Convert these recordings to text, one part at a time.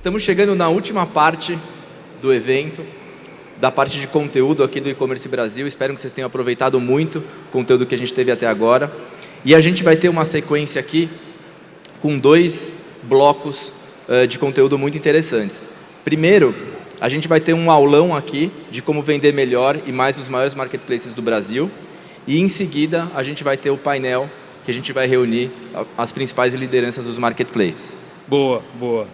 Estamos chegando na última parte do evento, da parte de conteúdo aqui do E-Commerce Brasil. Espero que vocês tenham aproveitado muito o conteúdo que a gente teve até agora. E a gente vai ter uma sequência aqui com 2 blocos de conteúdo muito interessantes. Primeiro, a gente vai ter um aulão aqui de como vender melhor e mais nos maiores marketplaces do Brasil. E em seguida, a gente vai ter o painel que a gente vai reunir as principais lideranças dos marketplaces. Boa, boa.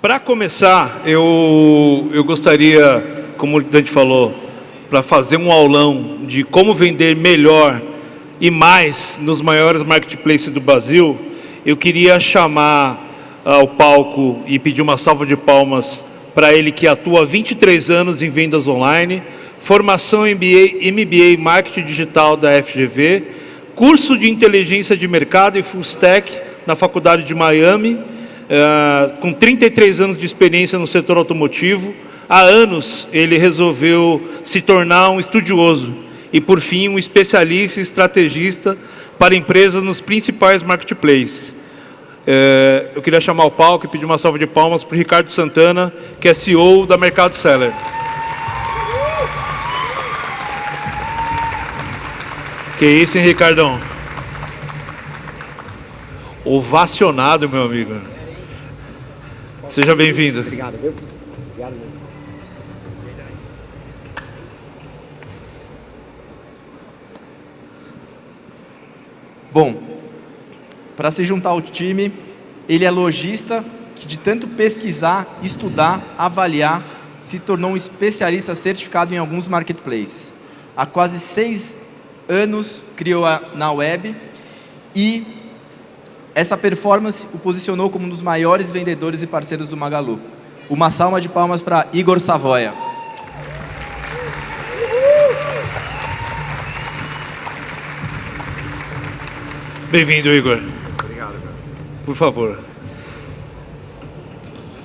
Para começar, eu gostaria, como o Dante falou, para fazer um aulão de como vender melhor e mais nos maiores marketplaces do Brasil, eu queria chamar ao palco e pedir uma salva de palmas para ele, que atua há 23 anos em vendas online, formação MBA Marketing Digital da FGV, curso de inteligência de mercado e Full Stack na Faculdade de Miami, com 33 anos de experiência no setor automotivo. Há anos ele resolveu se tornar um estudioso e, por fim, um especialista e estrategista para empresas nos principais marketplaces. Eu queria chamar o palco e pedir uma salva de palmas para o Ricardo Santana, que é CEO da Mercado Seller. Que isso, hein, Ricardão? Ovacionado, meu amigo. Seja bem-vindo. Obrigado, viu? Obrigado mesmo. Bom, para se juntar ao time, ele é lojista que, de tanto pesquisar, estudar, avaliar, se tornou um especialista certificado em alguns marketplaces. Há quase 6 anos criou na web e essa performance o posicionou como um dos maiores vendedores e parceiros do Magalu. Uma salva de palmas para Igor Savoia. Bem-vindo, Igor. Obrigado, cara. Por favor.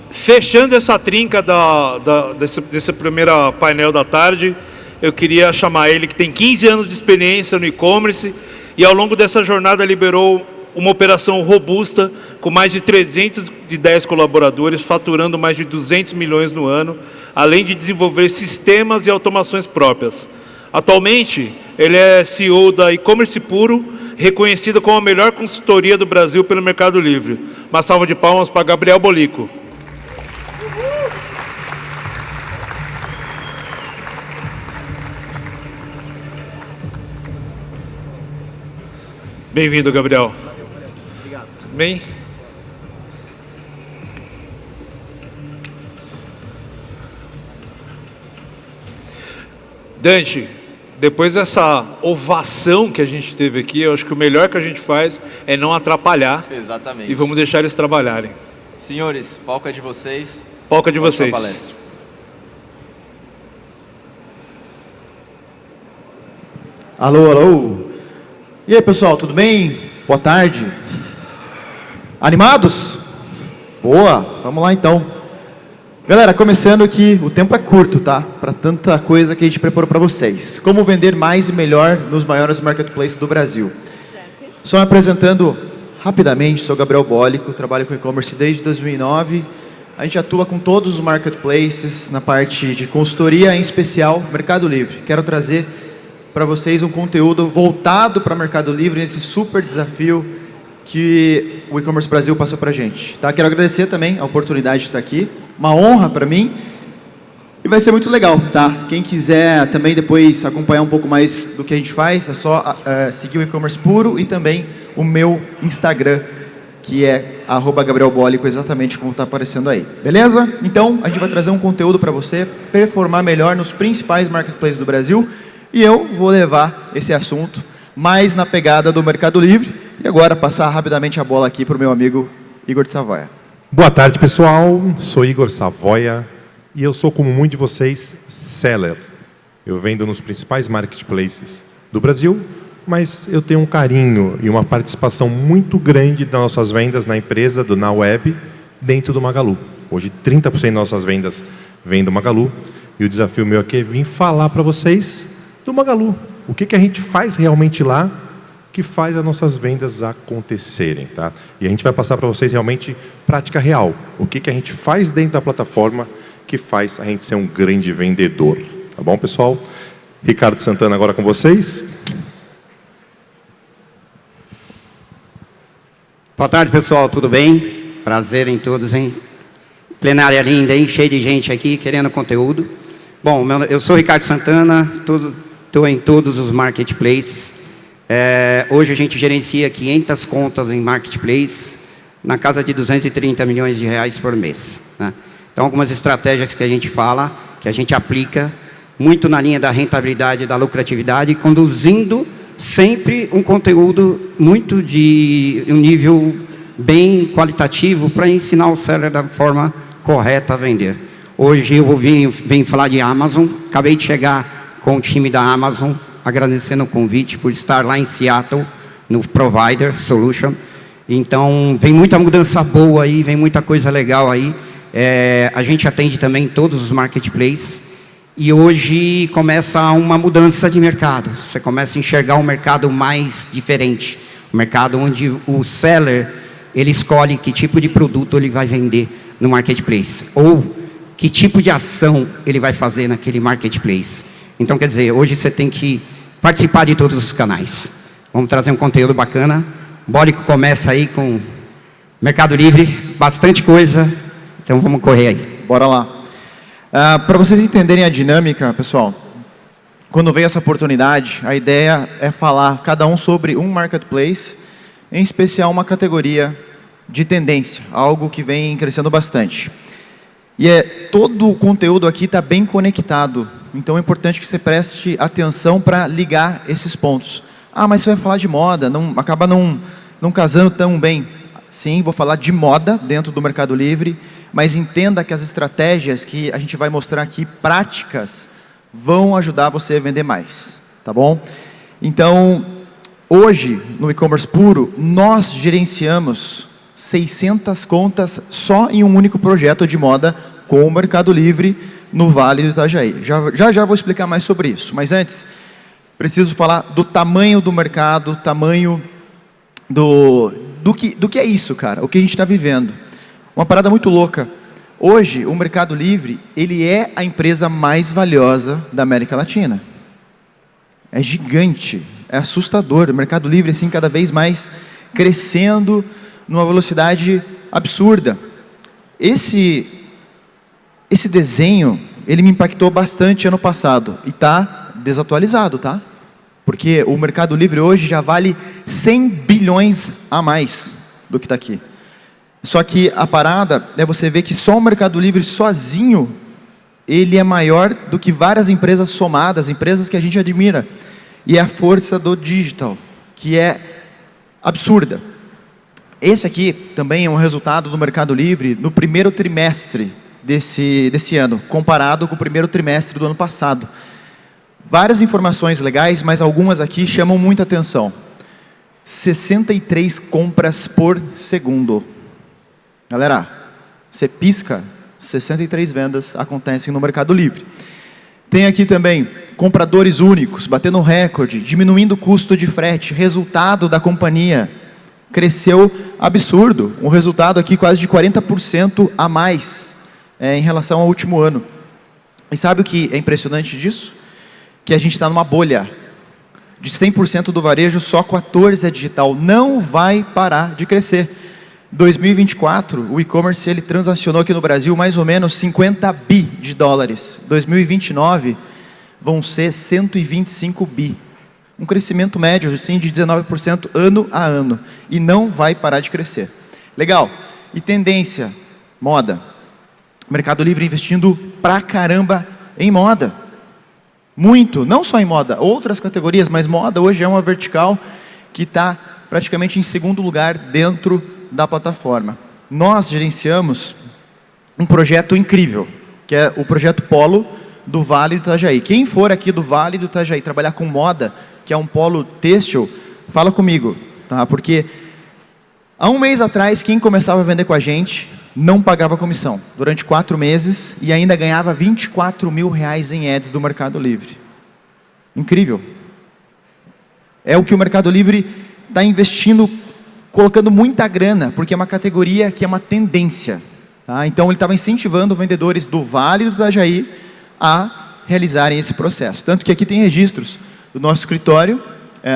Fechando essa trinca desse primeiro painel da tarde, eu queria chamar ele, que tem 15 anos de experiência no e-commerce e ao longo dessa jornada liderou uma operação robusta com mais de 310 colaboradores, faturando mais de 200 milhões no ano, além de desenvolver sistemas e automações próprias. Atualmente, ele é CEO da E-Commerce Puro, reconhecida como a melhor consultoria do Brasil pelo Mercado Livre. Uma salva de palmas para Gabriel Bolico. Bem-vindo, Gabriel. Obrigado. Tudo bem? Dante, depois dessa ovação que a gente teve aqui, eu acho que o melhor que a gente faz é não atrapalhar. Exatamente. E vamos deixar eles trabalharem. Senhores, palco é de vocês. Palco é de vocês. Palestra. Alô, alô. E aí, pessoal, tudo bem? Boa tarde. Animados? Boa, vamos lá então. Galera, começando aqui, o tempo é curto, tá? Para tanta coisa que a gente preparou para vocês. Como vender mais e melhor nos maiores marketplaces do Brasil. Só me apresentando rapidamente, sou Gabriel Bólico, trabalho com e-commerce desde 2009. A gente atua com todos os marketplaces na parte de consultoria, em especial Mercado Livre. Quero trazer para vocês um conteúdo voltado para Mercado Livre nesse super desafio que o E-Commerce Brasil passou para a gente. Tá? Quero agradecer também a oportunidade de estar aqui, uma honra para mim e vai ser muito legal. Tá? Quem quiser também depois acompanhar um pouco mais do que a gente faz, é só seguir o E-Commerce Puro e também o meu Instagram, que é @GabrielBólico, exatamente como está aparecendo aí. Beleza? Então, a gente vai trazer um conteúdo para você performar melhor nos principais marketplaces do Brasil. E eu vou levar esse assunto mais na pegada do Mercado Livre. E agora passar rapidamente a bola aqui para o meu amigo Igor de Savoia. Boa tarde, pessoal. Sou Igor Savoia e eu sou, como muitos de vocês, seller. Eu vendo nos principais marketplaces do Brasil, mas eu tenho um carinho e uma participação muito grande das nossas vendas na empresa, na web, dentro do Magalu. Hoje, 30% das nossas vendas vêm do Magalu. E o desafio meu aqui é vir falar para vocês do Magalu. O que a gente faz realmente lá que faz as nossas vendas acontecerem, tá? E a gente vai passar para vocês realmente prática real. O que a gente faz dentro da plataforma que faz a gente ser um grande vendedor. Tá bom, pessoal? Ricardo Santana agora com vocês. Boa tarde, pessoal. Tudo bem? Prazer em todos, hein? Plenária linda, hein? Cheio de gente aqui querendo conteúdo. Bom, eu sou Ricardo Santana, estou em todos os marketplaces. Hoje a gente gerencia 500 contas em marketplace, na casa de 230 milhões de reais por mês, né? Então, algumas estratégias que a gente fala, que a gente aplica, muito na linha da rentabilidade e da lucratividade, conduzindo sempre um conteúdo muito de um nível bem qualitativo para ensinar o seller da forma correta a vender. Hoje eu venho falar de Amazon, acabei de chegar com o time da Amazon, agradecendo o convite por estar lá em Seattle, no Provider Solution. Então, vem muita mudança boa aí, vem muita coisa legal aí. A gente atende também todos os marketplaces. E hoje começa uma mudança de mercado. Você começa a enxergar um mercado mais diferente. Um mercado onde o seller, ele escolhe que tipo de produto ele vai vender no marketplace. Ou que tipo de ação ele vai fazer naquele marketplace. Então, quer dizer, hoje você tem que participar de todos os canais. Vamos trazer um conteúdo bacana. Bórico começa aí com Mercado Livre, bastante coisa. Então, vamos correr aí. Bora lá. Para vocês entenderem a dinâmica, pessoal, quando veio essa oportunidade, a ideia é falar cada um sobre um marketplace, em especial uma categoria de tendência, algo que vem crescendo bastante. E todo o conteúdo aqui está bem conectado, então é importante que você preste atenção para ligar esses pontos. Mas você vai falar de moda, acaba não casando tão bem. Sim, vou falar de moda dentro do Mercado Livre, mas entenda que as estratégias que a gente vai mostrar aqui, práticas, vão ajudar você a vender mais, tá bom? Então, hoje, no e-commerce puro, nós gerenciamos 600 contas só em um único projeto de moda com o Mercado Livre no Vale do Itajaí. Já vou explicar mais sobre isso, mas antes, preciso falar do tamanho do mercado, tamanho do que é isso, cara, o que a gente está vivendo. Uma parada muito louca. Hoje, o Mercado Livre, ele é a empresa mais valiosa da América Latina. É gigante, é assustador. O Mercado Livre, assim, cada vez mais crescendo numa velocidade absurda. Esse desenho, ele me impactou bastante ano passado e está desatualizado, tá? Porque o Mercado Livre hoje já vale 100 bilhões a mais do que está aqui. Só que a parada é você ver que só o Mercado Livre sozinho, ele é maior do que várias empresas somadas, empresas que a gente admira. E é a força do digital, que é absurda. Esse aqui também é um resultado do Mercado Livre no primeiro trimestre desse ano, comparado com o primeiro trimestre do ano passado. Várias informações legais, mas algumas aqui chamam muita atenção. 63 compras por segundo. Galera, você pisca, 63 vendas acontecem no Mercado Livre. Tem aqui também compradores únicos, batendo recorde, diminuindo o custo de frete. Resultado da companhia cresceu absurdo. Um resultado aqui quase de 40% a mais em relação ao último ano. E sabe o que é impressionante disso? Que a gente está numa bolha. De 100% do varejo, só 14% é digital. Não vai parar de crescer. 2024, o e-commerce ele transacionou aqui no Brasil mais ou menos 50 bi de dólares. 2029 vão ser 125 bi. Um crescimento médio assim, de 19% ano a ano. E não vai parar de crescer. Legal. E tendência? Moda. Mercado Livre investindo pra caramba em moda. Muito, não só em moda, outras categorias, mas moda hoje é uma vertical que está praticamente em segundo lugar dentro da plataforma. Nós gerenciamos um projeto incrível, que é o projeto Polo do Vale do Itajaí. Quem for aqui do Vale do Itajaí trabalhar com moda, que é um polo têxtil, fala comigo, tá? Porque há um mês atrás, quem começava a vender com a gente não pagava comissão durante 4 meses e ainda ganhava 24 mil reais em ads do Mercado Livre. Incrível. É o que o Mercado Livre está investindo, colocando muita grana, porque é uma categoria que é uma tendência. Tá? Então, ele estava incentivando vendedores do Vale e do Itajaí a realizarem esse processo. Tanto que aqui tem registros do nosso escritório,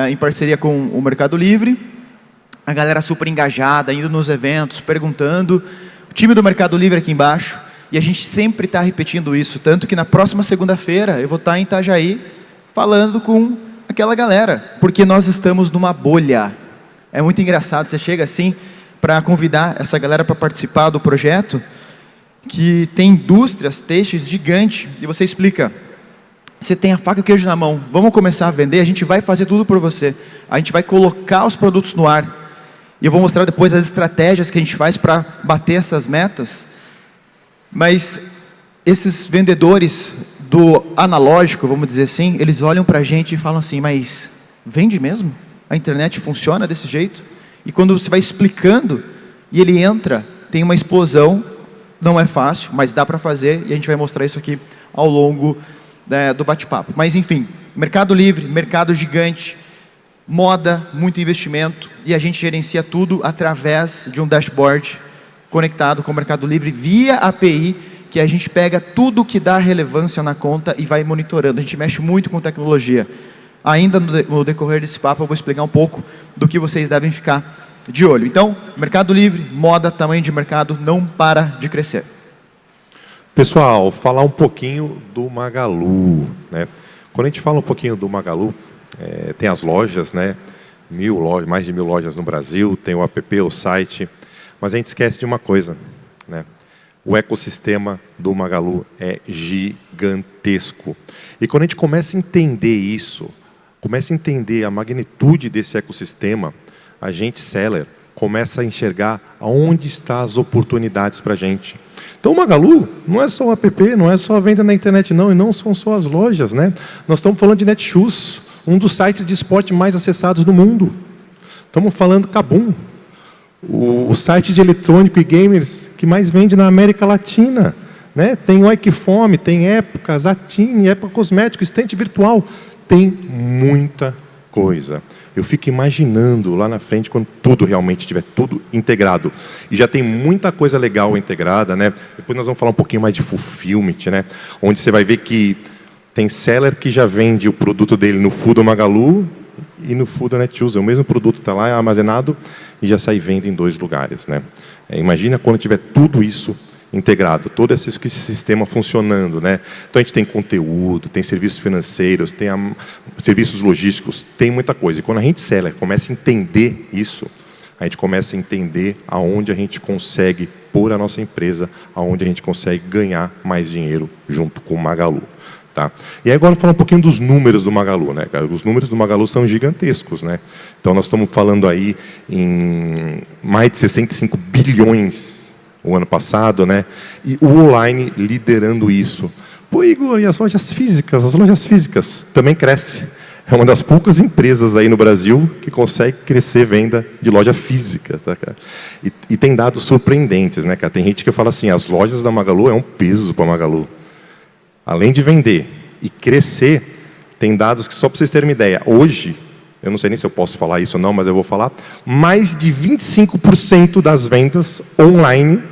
em parceria com o Mercado Livre, a galera super engajada, indo nos eventos, perguntando, o time do Mercado Livre aqui embaixo, e a gente sempre está repetindo isso, tanto que na próxima segunda-feira eu vou estar em Itajaí falando com aquela galera, porque nós estamos numa bolha. É muito engraçado, você chega assim para convidar essa galera para participar do projeto, que tem indústrias têxteis gigante, e você explica, você tem a faca e o queijo na mão, vamos começar a vender, a gente vai fazer tudo por você, a gente vai colocar os produtos no ar, e eu vou mostrar depois as estratégias que a gente faz para bater essas metas, mas esses vendedores do analógico, vamos dizer assim, eles olham para a gente e falam assim, mas vende mesmo? A internet funciona desse jeito? E quando você vai explicando, e ele entra, tem uma explosão, não é fácil, mas dá para fazer, e a gente vai mostrar isso aqui ao longo do bate-papo. Mas enfim, Mercado Livre, mercado gigante, moda, muito investimento, e a gente gerencia tudo através de um dashboard conectado com o Mercado Livre via API, que a gente pega tudo que dá relevância na conta e vai monitorando. A gente mexe muito com tecnologia. Ainda no decorrer desse papo eu vou explicar um pouco do que vocês devem ficar de olho. Então, Mercado Livre, moda, tamanho de mercado, não para de crescer. Pessoal, falar um pouquinho do Magalu, né? Quando a gente fala um pouquinho do Magalu, tem as lojas, né? Mais de 1.000 lojas no Brasil, tem o app, o site, mas a gente esquece de uma coisa, né? O ecossistema do Magalu é gigantesco. E quando a gente começa a entender isso, começa a entender a magnitude desse ecossistema, a gente, seller, começa a enxergar aonde estão as oportunidades para a gente. Então, o Magalu não é só o app, não é só a venda na internet, não, e não são só as lojas, né? Nós estamos falando de Netshoes, um dos sites de esporte mais acessados do mundo. Estamos falando Kabum, o site de eletrônico e gamers que mais vende na América Latina, né? Tem o Aikifome, tem Época, Zatini, Época Cosméticos, Estante Virtual, tem muita coisa. Eu fico imaginando lá na frente quando tudo realmente estiver tudo integrado. E já tem muita coisa legal integrada, né? Depois nós vamos falar um pouquinho mais de fulfillment, né? Onde você vai ver que tem seller que já vende o produto dele no Full do Magalu e no Full da Netshoes. O mesmo produto está lá armazenado e já sai vendo em 2 lugares, né? Imagina quando tiver tudo isso integrado, todo esse sistema funcionando, né? Então a gente tem conteúdo, tem serviços financeiros, tem serviços logísticos, tem muita coisa. E quando a gente seller começa a entender isso, a gente começa a entender aonde a gente consegue pôr a nossa empresa, aonde a gente consegue ganhar mais dinheiro junto com o Magalu. Tá? E aí agora falar um pouquinho dos números do Magalu, né, cara? Os números do Magalu são gigantescos, né? Então nós estamos falando aí em mais de 65 bilhões o ano passado, né? E o online liderando isso. Pô, Igor, e as lojas físicas? As lojas físicas também crescem. É uma das poucas empresas aí no Brasil que consegue crescer venda de loja física, tá, cara? E tem dados surpreendentes, né, cara? Tem gente que fala assim, as lojas da Magalu é um peso para a Magalu. Além de vender e crescer, tem dados que, só para vocês terem uma ideia, hoje, eu não sei nem se eu posso falar isso ou não, mas eu vou falar, mais de 25% das vendas online,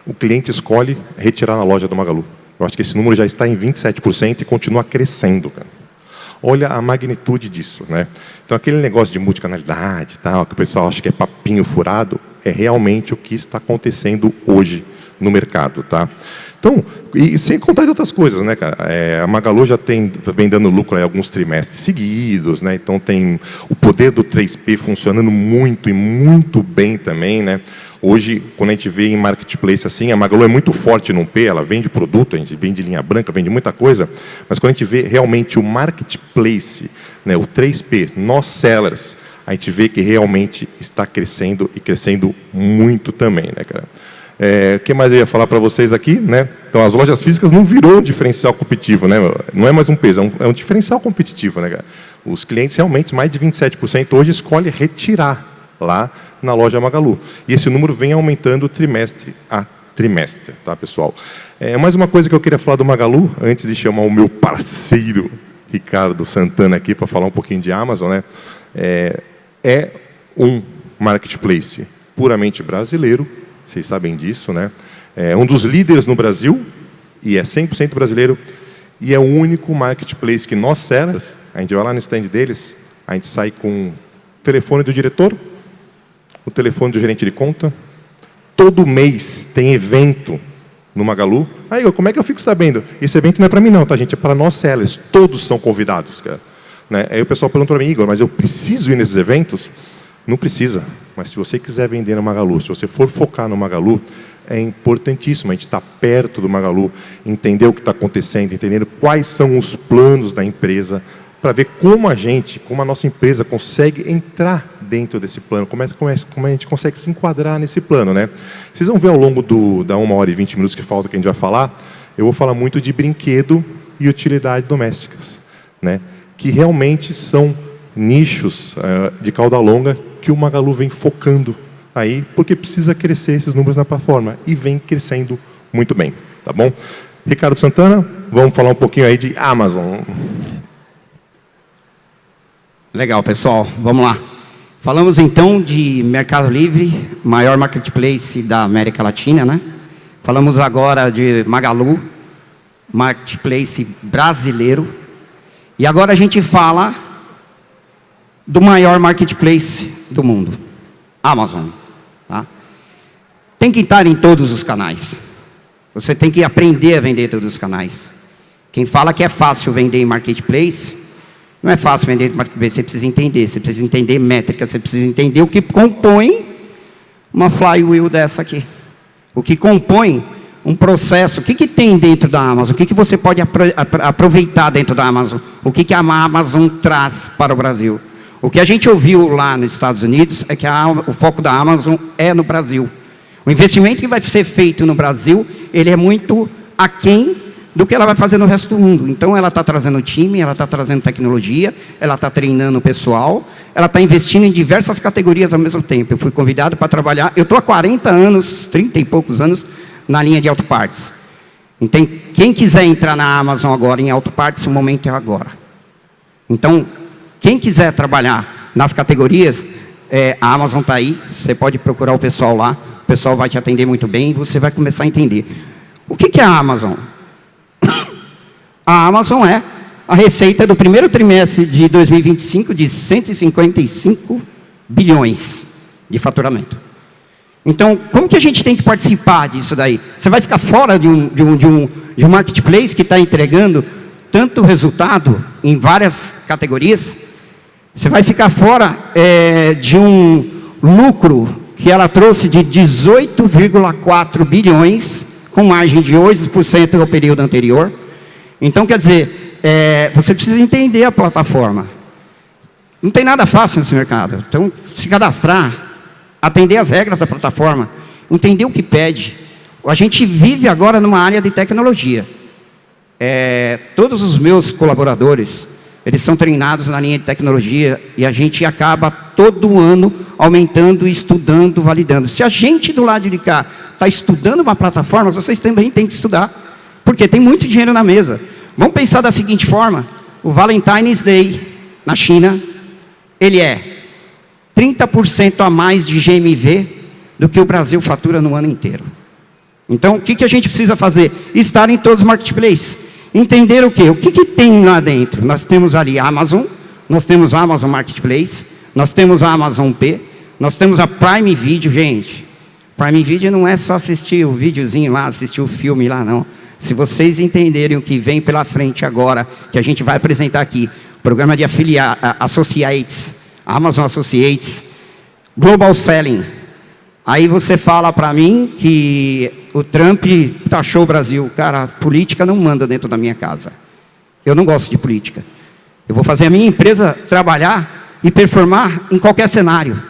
o cliente escolhe retirar na loja do Magalu. Eu acho que esse número já está em 27% e continua crescendo, cara. Olha a magnitude disso, né? Então, aquele negócio de multicanalidade, tal, que o pessoal acha que é papinho furado, é realmente o que está acontecendo hoje no mercado, tá? Então, e sem contar de outras coisas, né, cara? A Magalu já vem dando lucro em alguns trimestres seguidos, né? Então tem o poder do 3P funcionando muito e muito bem também, né? Hoje, quando a gente vê em marketplace assim, a Magalu é muito forte no P, ela vende produto, a gente vende linha branca, vende muita coisa, mas quando a gente vê realmente o marketplace, né, o 3P, nós sellers, a gente vê que realmente está crescendo e crescendo muito também, né, cara? O que mais eu ia falar para vocês aqui, né? Então, as lojas físicas não virou um diferencial competitivo, né? Não é mais um peso, é um diferencial competitivo, né, cara? Os clientes realmente, mais de 27% hoje escolhem retirar lá na loja Magalu. E esse número vem aumentando trimestre a trimestre, tá, pessoal? Mais uma coisa que eu queria falar do Magalu, antes de chamar o meu parceiro Ricardo Santana aqui para falar um pouquinho de Amazon, né? É um marketplace puramente brasileiro, vocês sabem disso, né? É um dos líderes no Brasil e é 100% brasileiro e é o único marketplace que nós sellers, a gente vai lá no stand deles, a gente sai com o telefone do diretor, o telefone do gerente de conta. Todo mês tem evento no Magalu. Aí, como é que eu fico sabendo? Esse evento não é para mim não, tá, gente? É para nós sellers. Todos são convidados, cara. Né? Aí o pessoal pergunta para mim, Igor, mas eu preciso ir nesses eventos? Não precisa. Mas se você quiser vender no Magalu, se você for focar no Magalu, é importantíssimo a gente estar perto do Magalu, entender o que está acontecendo, entender quais são os planos da empresa, para ver como a nossa empresa consegue entrar dentro desse plano, como a gente consegue se enquadrar nesse plano, né? Vocês vão ver ao longo da 1h20 minutos que falta que a gente vai falar, eu vou falar muito de brinquedo e utilidades domésticas, né? Que realmente são nichos de cauda longa que o Magalu vem focando aí, porque precisa crescer esses números na plataforma e vem crescendo muito bem, tá bom? Ricardo Santana, vamos falar um pouquinho aí de Amazon. Legal, pessoal. Vamos lá. Falamos então de Mercado Livre, maior marketplace da América Latina, né? Falamos agora de Magalu, marketplace brasileiro. E agora a gente fala do maior marketplace do mundo, Amazon. Tá? Tem que estar em todos os canais. Você tem que aprender a vender em todos os canais. Quem fala que é fácil vender em marketplace, não é fácil vender em marketplace, você precisa entender métricas, você precisa entender o que compõe uma flywheel dessa aqui. O que compõe um processo, o que tem dentro da Amazon, o que você pode aproveitar dentro da Amazon, o que a Amazon traz para o Brasil. O que a gente ouviu lá nos Estados Unidos é que o foco da Amazon é no Brasil. O investimento que vai ser feito no Brasil, ele é muito aquém do que ela vai fazer no resto do mundo. Então, ela está trazendo time, ela está trazendo tecnologia, ela está treinando o pessoal, ela está investindo em diversas categorias ao mesmo tempo. Eu fui convidado para trabalhar, eu estou há 40 anos, 30 e poucos anos, na linha de autopartes. Então, quem quiser entrar na Amazon agora em autopartes, o momento é agora. Então, quem quiser trabalhar nas categorias, a Amazon está aí, você pode procurar o pessoal lá, o pessoal vai te atender muito bem e você vai começar a entender. O que é a Amazon? A Amazon é a receita do primeiro trimestre de 2025 de 155 bilhões de faturamento. Então, como que a gente tem que participar disso daí? Você vai ficar fora de um marketplace que está entregando tanto resultado em várias categorias? Você vai ficar fora de um lucro que ela trouxe de 18,4 bilhões, com margem de 8% no período anterior. Então, quer dizer, você precisa entender a plataforma. Não tem nada fácil nesse mercado. Então, se cadastrar, atender as regras da plataforma, entender o que pede. A gente vive agora numa área de tecnologia. Todos os meus colaboradores, eles são treinados na linha de tecnologia e a gente acaba todo ano aumentando, estudando, validando. Se a gente do lado de cá está estudando uma plataforma, vocês também têm que estudar. Porque tem muito dinheiro na mesa. Vamos pensar da seguinte forma. O Valentine's Day na China, ele é 30% a mais de GMV do que o Brasil fatura no ano inteiro. Então, o que a gente precisa fazer? Estar em todos os marketplaces. Entender o quê? O que tem lá dentro? Nós temos ali Amazon, nós temos a Amazon Marketplace, nós temos a Amazon P, nós temos a Prime Video, gente. Prime Video não é só assistir o videozinho lá, assistir o filme lá, não. Se vocês entenderem o que vem pela frente agora, que a gente vai apresentar aqui, programa de Associates, Amazon Associates, Global Selling. Aí você fala para mim que o Trump taxou o Brasil. Cara, política não manda dentro da minha casa. Eu não gosto de política. Eu vou fazer a minha empresa trabalhar e performar em qualquer cenário.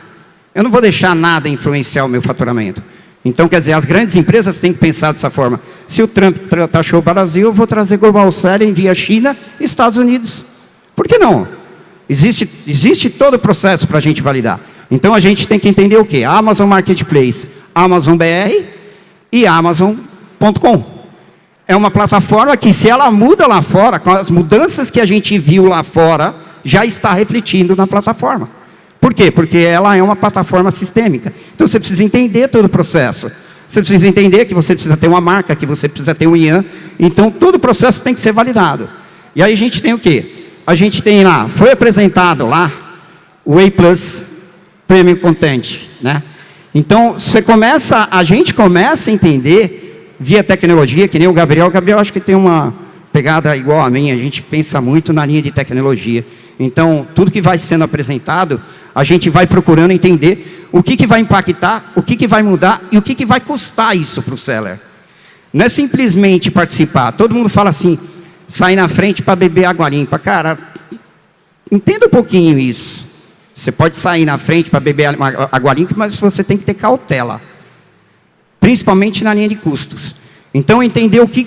Eu não vou deixar nada influenciar o meu faturamento. Então, quer dizer, as grandes empresas têm que pensar dessa forma. Se o Trump taxou o Brasil, eu vou trazer Global Selling via China e Estados Unidos. Por que não? Existe todo o processo para a gente validar. Então, a gente tem que entender o quê? Amazon Marketplace, Amazon BR e Amazon.com. é uma plataforma que, se ela muda lá fora, com as mudanças que a gente viu lá fora, já está refletindo na plataforma. Por quê? Porque ela é uma plataforma sistêmica. Então, você precisa entender todo o processo. Você precisa entender que você precisa ter uma marca, que você precisa ter um IAM. Então, todo o processo tem que ser validado. E aí a gente tem o quê? A gente tem lá, foi apresentado lá, o A+ Premium Content, né? Então, a gente começa a entender, via tecnologia, que nem o Gabriel acho que tem uma pegada igual a minha, a gente pensa muito na linha de tecnologia. Então, tudo que vai sendo apresentado, a gente vai procurando entender o que vai impactar, o que vai mudar e o que vai custar isso para o seller. Não é simplesmente participar. Todo mundo fala assim, sair na frente para beber água limpa. Cara, entenda um pouquinho isso. Você pode sair na frente para beber água limpa, mas você tem que ter cautela. Principalmente na linha de custos. Então, entender o que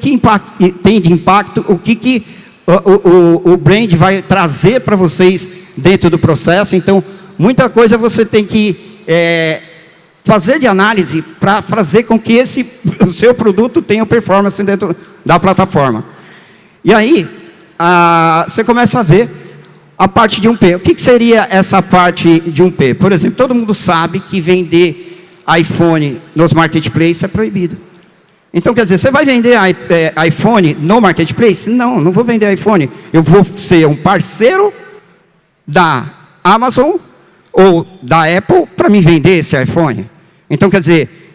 tem de impacto, o que o brand vai trazer para vocês dentro do processo. Então, muita coisa você tem que fazer de análise para fazer com que o seu produto tenha performance dentro da plataforma. E aí, você começa a ver a parte de 1P. O que seria essa parte de 1P? Por exemplo, todo mundo sabe que vender iPhone nos marketplaces é proibido. Então, quer dizer, você vai vender iPhone no marketplace? Não, não vou vender iPhone. Eu vou ser um parceiro da Amazon ou da Apple para me vender esse iPhone. Então, quer dizer,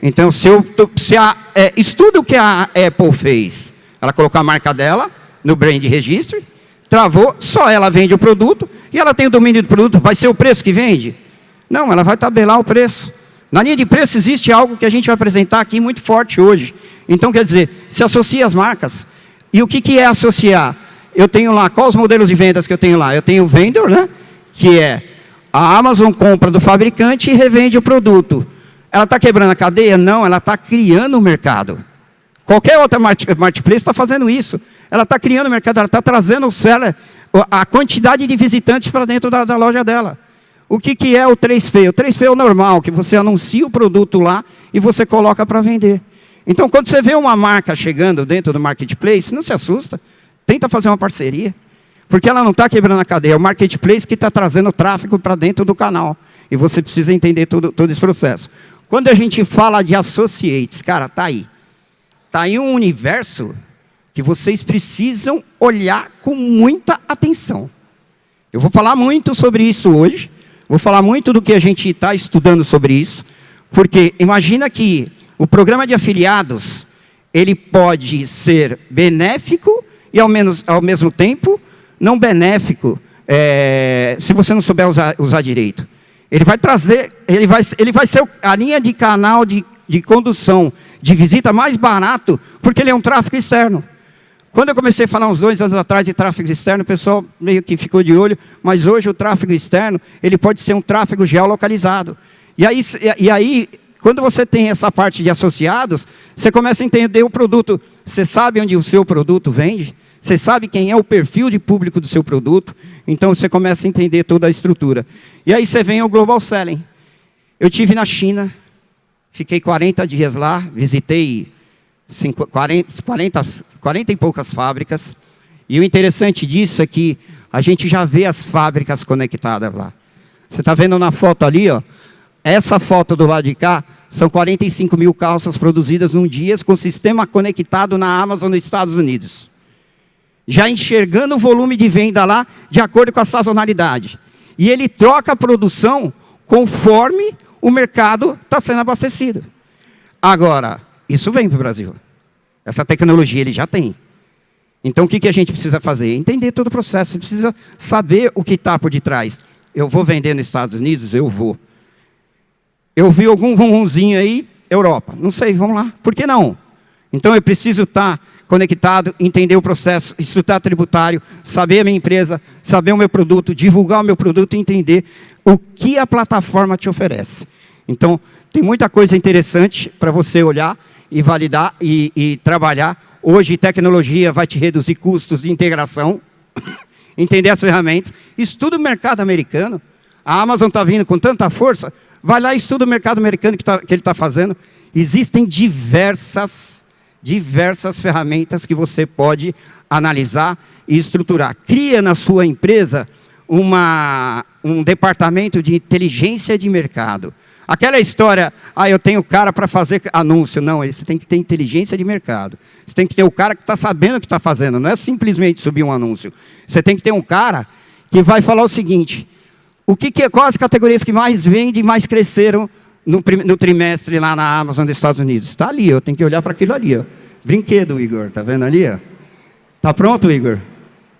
estuda o que a Apple fez. Ela colocou a marca dela no Brand Registry, travou, só ela vende o produto, e ela tem o domínio do produto. Vai ser o preço que vende? Não, ela vai tabelar o preço. Na linha de preço existe algo que a gente vai apresentar aqui muito forte hoje. Então, quer dizer, se associa as marcas. E o que é associar? Eu tenho lá, quais os modelos de vendas que eu tenho lá? Eu tenho o vendor, né? Que é a Amazon compra do fabricante e revende o produto. Ela está quebrando a cadeia? Não, ela está criando o mercado. Qualquer outra marketplace está fazendo isso. Ela está criando o mercado, ela está trazendo o seller, a quantidade de visitantes para dentro da loja dela. O que é o 3P? O 3P é o normal, que você anuncia o produto lá e você coloca para vender. Então, quando você vê uma marca chegando dentro do marketplace, não se assusta. Tenta fazer uma parceria. Porque ela não está quebrando a cadeia. É o marketplace que está trazendo tráfego para dentro do canal. E você precisa entender todo esse processo. Quando a gente fala de associates, cara, está aí. Está aí um universo que vocês precisam olhar com muita atenção. Eu vou falar muito sobre isso hoje. Vou falar muito do que a gente está estudando sobre isso. Porque imagina que o programa de afiliados, ele pode ser benéfico e, ao mesmo tempo, não benéfico, se você não souber usar direito. Ele vai trazer, ele vai ser a linha de canal de condução de visita mais barato, porque ele é um tráfego externo. Quando eu comecei a falar uns 2 anos atrás de tráfego externo, o pessoal meio que ficou de olho, mas hoje o tráfego externo, ele pode ser um tráfego geolocalizado. E aí, quando você tem essa parte de associados, você começa a entender o produto. Você sabe onde o seu produto vende? Você sabe quem é o perfil de público do seu produto? Então, você começa a entender toda a estrutura. E aí você vem ao Global Selling. Eu estive na China, fiquei 40 dias lá, visitei 40 e poucas fábricas. E o interessante disso é que a gente já vê as fábricas conectadas lá. Você está vendo na foto ali, ó, essa foto do lado de cá, são 45 mil calças produzidas num dia com sistema conectado na Amazon nos Estados Unidos. Já enxergando o volume de venda lá, de acordo com a sazonalidade. E ele troca a produção conforme o mercado está sendo abastecido. Agora, isso vem para o Brasil. Essa tecnologia ele já tem. Então, o que a gente precisa fazer? Entender todo o processo. Você precisa saber o que está por detrás. Eu vou vender nos Estados Unidos? Eu vou. Eu vi algum rumzinho aí, Europa. Não sei, vamos lá. Por que não? Então, eu preciso estar conectado, entender o processo, estudar tributário, saber a minha empresa, saber o meu produto, divulgar o meu produto e entender o que a plataforma te oferece. Então, tem muita coisa interessante para você olhar e validar e trabalhar. Hoje, tecnologia vai te reduzir custos de integração, entender as ferramentas. Estuda o mercado americano. A Amazon está vindo com tanta força, vai lá e estuda o mercado americano que ele está fazendo. Existem diversas Diversas ferramentas que você pode analisar e estruturar. Cria na sua empresa um departamento de inteligência de mercado. Aquela história, eu tenho cara para fazer anúncio. Não, você tem que ter inteligência de mercado. Você tem que ter o cara que está sabendo o que está fazendo. Não é simplesmente subir um anúncio. Você tem que ter um cara que vai falar o seguinte: quais as categorias que mais vendem e mais cresceram no trimestre lá na Amazon dos Estados Unidos? Está ali, eu tenho que olhar para aquilo ali. Ó. Brinquedo, Igor, tá vendo ali? Está pronto, Igor?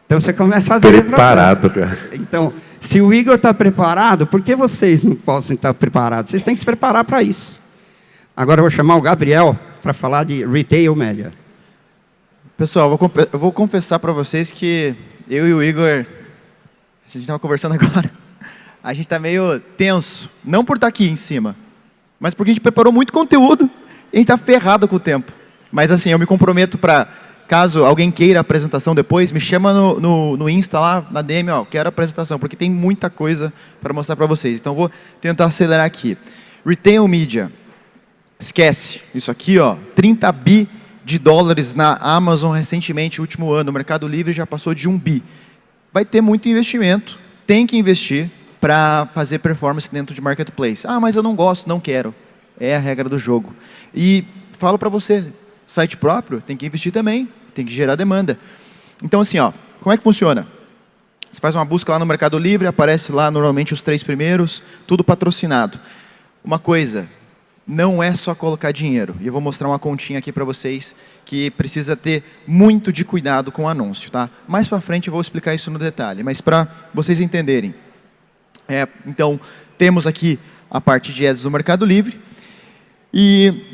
Então você começa a ver. Preparado, cara. Então, se o Igor está preparado, por que vocês não podem estar preparados? Vocês têm que se preparar para isso. Agora eu vou chamar o Gabriel para falar de Retail Media. Pessoal, eu vou confessar para vocês que eu e o Igor, a gente estava conversando agora, a gente está meio tenso. Não por estar aqui em cima, mas porque a gente preparou muito conteúdo e a gente está ferrado com o tempo. Mas assim, eu me comprometo para... Caso alguém queira a apresentação depois, me chama no Insta lá, na DM, quero a apresentação, porque tem muita coisa para mostrar para vocês. Então, vou tentar acelerar aqui. Retail Media. Esquece. Isso aqui, 30 bi de dólares na Amazon recentemente, último ano. O Mercado Livre já passou de 1 bi. Vai ter muito investimento. Tem que investir para fazer performance dentro de Marketplace. Mas eu não gosto, não quero. É a regra do jogo. E falo para você, site próprio tem que investir também. Tem que gerar demanda. Então, assim, como é que funciona? Você faz uma busca lá no Mercado Livre, aparece lá normalmente os 3 primeiros, tudo patrocinado. Uma coisa, não é só colocar dinheiro. E eu vou mostrar uma continha aqui para vocês que precisa ter muito de cuidado com o anúncio. Tá? Mais para frente eu vou explicar isso no detalhe, mas para vocês entenderem. Então, temos aqui a parte de ads do Mercado Livre. E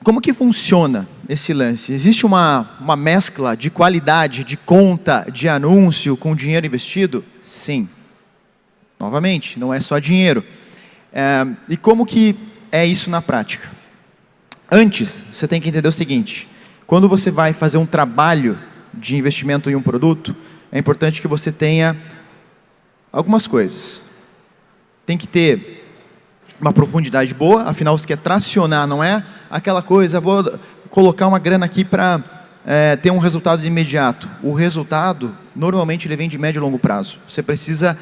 como que funciona esse lance? Existe uma mescla de qualidade, de conta, de anúncio com dinheiro investido? Sim. Novamente, não é só dinheiro. E como que é isso na prática? Antes, você tem que entender o seguinte: quando você vai fazer um trabalho de investimento em um produto, é importante que você tenha algumas coisas. Tem que ter uma profundidade boa, afinal você quer tracionar, não é aquela coisa, vou colocar uma grana aqui para ter um resultado de imediato. O resultado, normalmente, ele vem de médio e longo prazo. Você precisa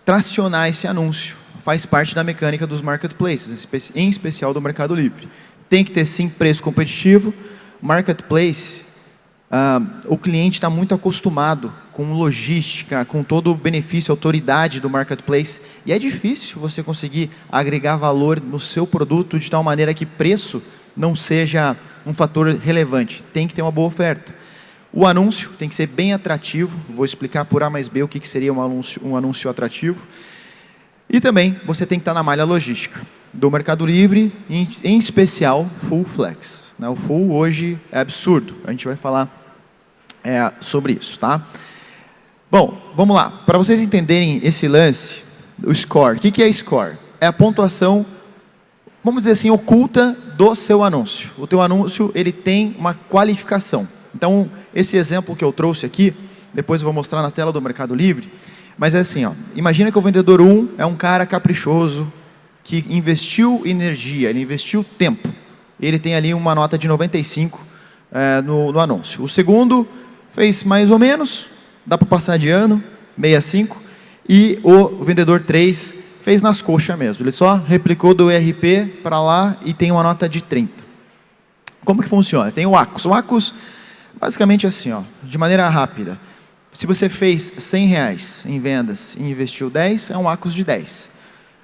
tracionar esse anúncio. Faz parte da mecânica dos marketplaces, em especial do Mercado Livre. Tem que ter, sim, preço competitivo. Marketplace, o cliente está muito acostumado com logística, com todo o benefício, autoridade do Marketplace. E é difícil você conseguir agregar valor no seu produto de tal maneira que preço não seja um fator relevante. Tem que ter uma boa oferta. O anúncio tem que ser bem atrativo. Vou explicar por A mais B o que seria um anúncio atrativo. E também você tem que estar na malha logística do Mercado Livre, em especial Full Flex. O Full hoje é absurdo. A gente vai falar sobre isso, tá? Bom, vamos lá. Para vocês entenderem esse lance, o score. O que é score? É a pontuação, vamos dizer assim, oculta do seu anúncio. O teu anúncio, ele tem uma qualificação. Então, esse exemplo que eu trouxe aqui, depois eu vou mostrar na tela do Mercado Livre, mas é assim, imagina que o vendedor 1 é um cara caprichoso, que investiu energia, ele investiu tempo. Ele tem ali uma nota de 95 no anúncio. O segundo fez mais ou menos, dá para passar de ano, 65, e o vendedor 3 fez nas coxas mesmo. Ele só replicou do ERP para lá e tem uma nota de 30. Como que funciona? Tem o ACOS. O ACOS, basicamente assim, de maneira rápida. Se você fez R$100 em vendas e investiu 10, é um ACOS de 10.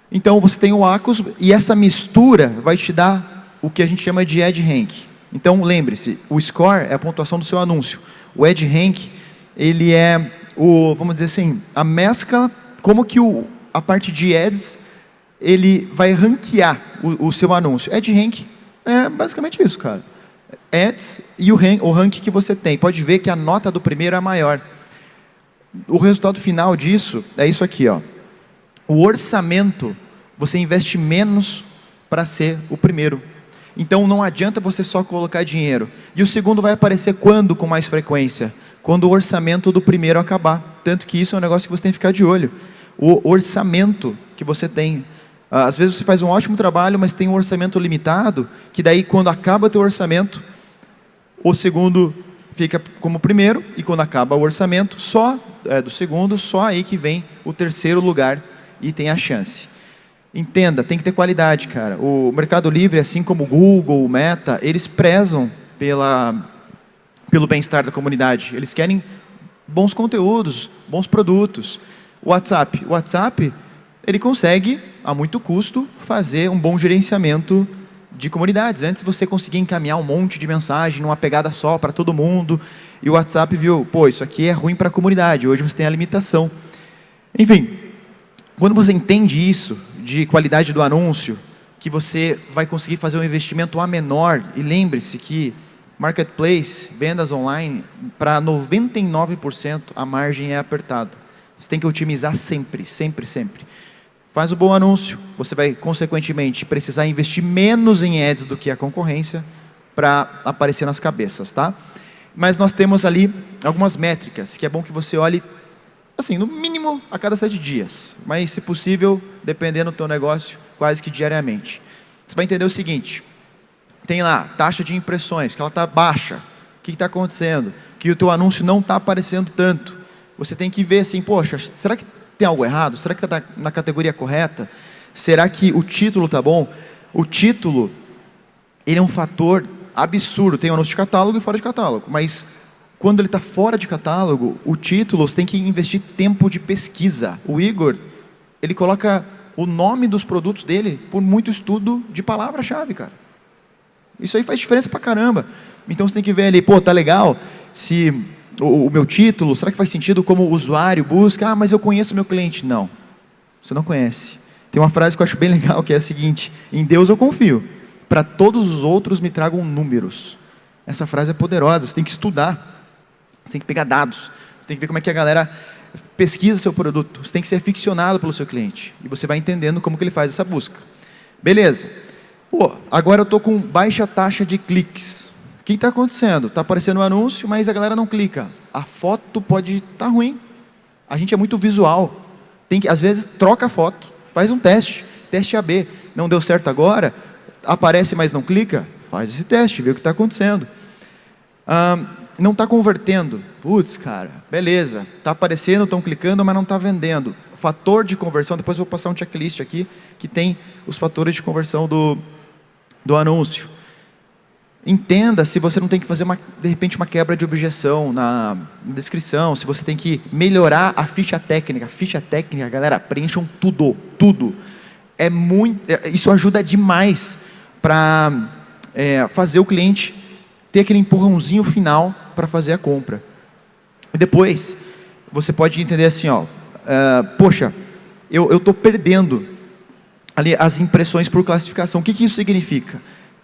Então, você tem o ACOS e essa mistura vai te dar o que a gente chama de Edge Rank. Então, lembre-se, o score é a pontuação do seu anúncio. O Edge Rank, ele é vamos dizer assim, a mescla, como que a parte de ads, ele vai ranquear o seu anúncio. Edge Rank é basicamente isso, cara. Ads e o rank que você tem. Pode ver que a nota do primeiro é maior. O resultado final disso é isso aqui, O orçamento, você investe menos para ser o primeiro. Então, não adianta você só colocar dinheiro. E o segundo vai aparecer quando com mais frequência? Quando o orçamento do primeiro acabar. Tanto que isso é um negócio que você tem que ficar de olho. O orçamento que você tem. Às vezes você faz um ótimo trabalho, mas tem um orçamento limitado, que daí quando acaba o teu orçamento, o segundo fica como primeiro, e quando acaba o orçamento do segundo, só aí que vem o terceiro lugar e tem a chance. Entenda, tem que ter qualidade, cara. O Mercado Livre, assim como o Google, o Meta, eles prezam pelo bem-estar da comunidade. Eles querem bons conteúdos, bons produtos. O WhatsApp, ele consegue, a muito custo, fazer um bom gerenciamento de comunidades. Antes você conseguia encaminhar um monte de mensagem numa pegada só para todo mundo, e o WhatsApp viu, pô, isso aqui é ruim para a comunidade, hoje você tem a limitação. Enfim, quando você entende isso, de qualidade do anúncio, que você vai conseguir fazer um investimento a menor, e lembre-se que marketplace, vendas online, para 99% a margem é apertada. Você tem que otimizar sempre, sempre, sempre. Faz um bom anúncio, você vai, consequentemente, precisar investir menos em ads do que a concorrência para aparecer nas cabeças, tá? Mas nós temos ali algumas métricas, que é bom que você olhe, assim, no mínimo a cada 7 dias, mas, se possível, dependendo do teu negócio, quase que diariamente. Você vai entender o seguinte, tem lá, taxa de impressões, que ela está baixa, o que está acontecendo? Que o teu anúncio não está aparecendo tanto. Você tem que ver assim, poxa, será que tem algo errado? Será que está na categoria correta? Será que o título está bom? O título, ele é um fator absurdo. Tem o anúncio de catálogo e fora de catálogo. Mas quando ele está fora de catálogo, o título, você tem que investir tempo de pesquisa. O Igor, ele coloca o nome dos produtos dele por muito estudo de palavra-chave, cara. Isso aí faz diferença pra caramba. Então você tem que ver ali, pô, tá legal se o meu título, será que faz sentido como o usuário busca? Ah, mas eu conheço meu cliente. Não, você não conhece. Tem uma frase que eu acho bem legal, que é a seguinte: em Deus eu confio, para todos os outros me tragam números. Essa frase é poderosa, você tem que estudar, você tem que pegar dados, você tem que ver como é que a galera pesquisa seu produto, você tem que ser aficionado pelo seu cliente, e você vai entendendo como que ele faz essa busca. Beleza. Pô, agora eu estou com baixa taxa de cliques. O que está acontecendo? Está aparecendo um anúncio, mas a galera não clica. A foto pode estar ruim. A gente é muito visual. Às vezes, troca a foto, faz um teste AB. Não deu certo agora, aparece, mas não clica. Faz esse teste, vê o que está acontecendo. Não está convertendo. Putz, cara, beleza. Está aparecendo, estão clicando, mas não está vendendo. Fator de conversão, depois eu vou passar um checklist aqui, que tem os fatores de conversão do anúncio. Entenda se você não tem que fazer, de repente, uma quebra de objeção na descrição, se você tem que melhorar a ficha técnica. Ficha técnica, galera, preencham tudo. Isso ajuda demais para fazer o cliente ter aquele empurrãozinho final para fazer a compra. E depois, você pode entender assim, poxa, eu estou perdendo ali as impressões por classificação. O que isso significa?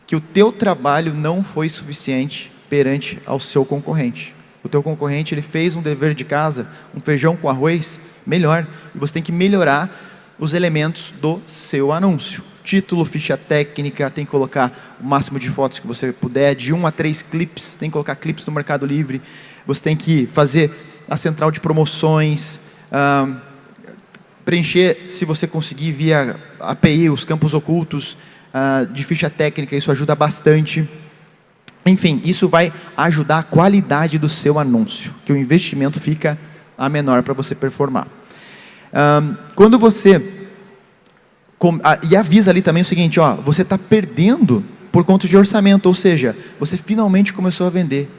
Que o teu trabalho não foi suficiente perante ao seu concorrente. O teu concorrente, ele fez um dever de casa, um feijão com arroz, melhor. E você tem que melhorar os elementos do seu anúncio. Título, ficha técnica, tem que colocar o máximo de fotos que você puder, de 1 a 3 clips, tem que colocar clips no Mercado Livre. Você tem que fazer a central de promoções, preencher, se você conseguir, via API, os campos ocultos de ficha técnica, isso ajuda bastante. Enfim, isso vai ajudar a qualidade do seu anúncio, que o investimento fica a menor para você performar. Quando você... E avisa ali também o seguinte, você está perdendo por conta de orçamento, ou seja, você finalmente começou a vender,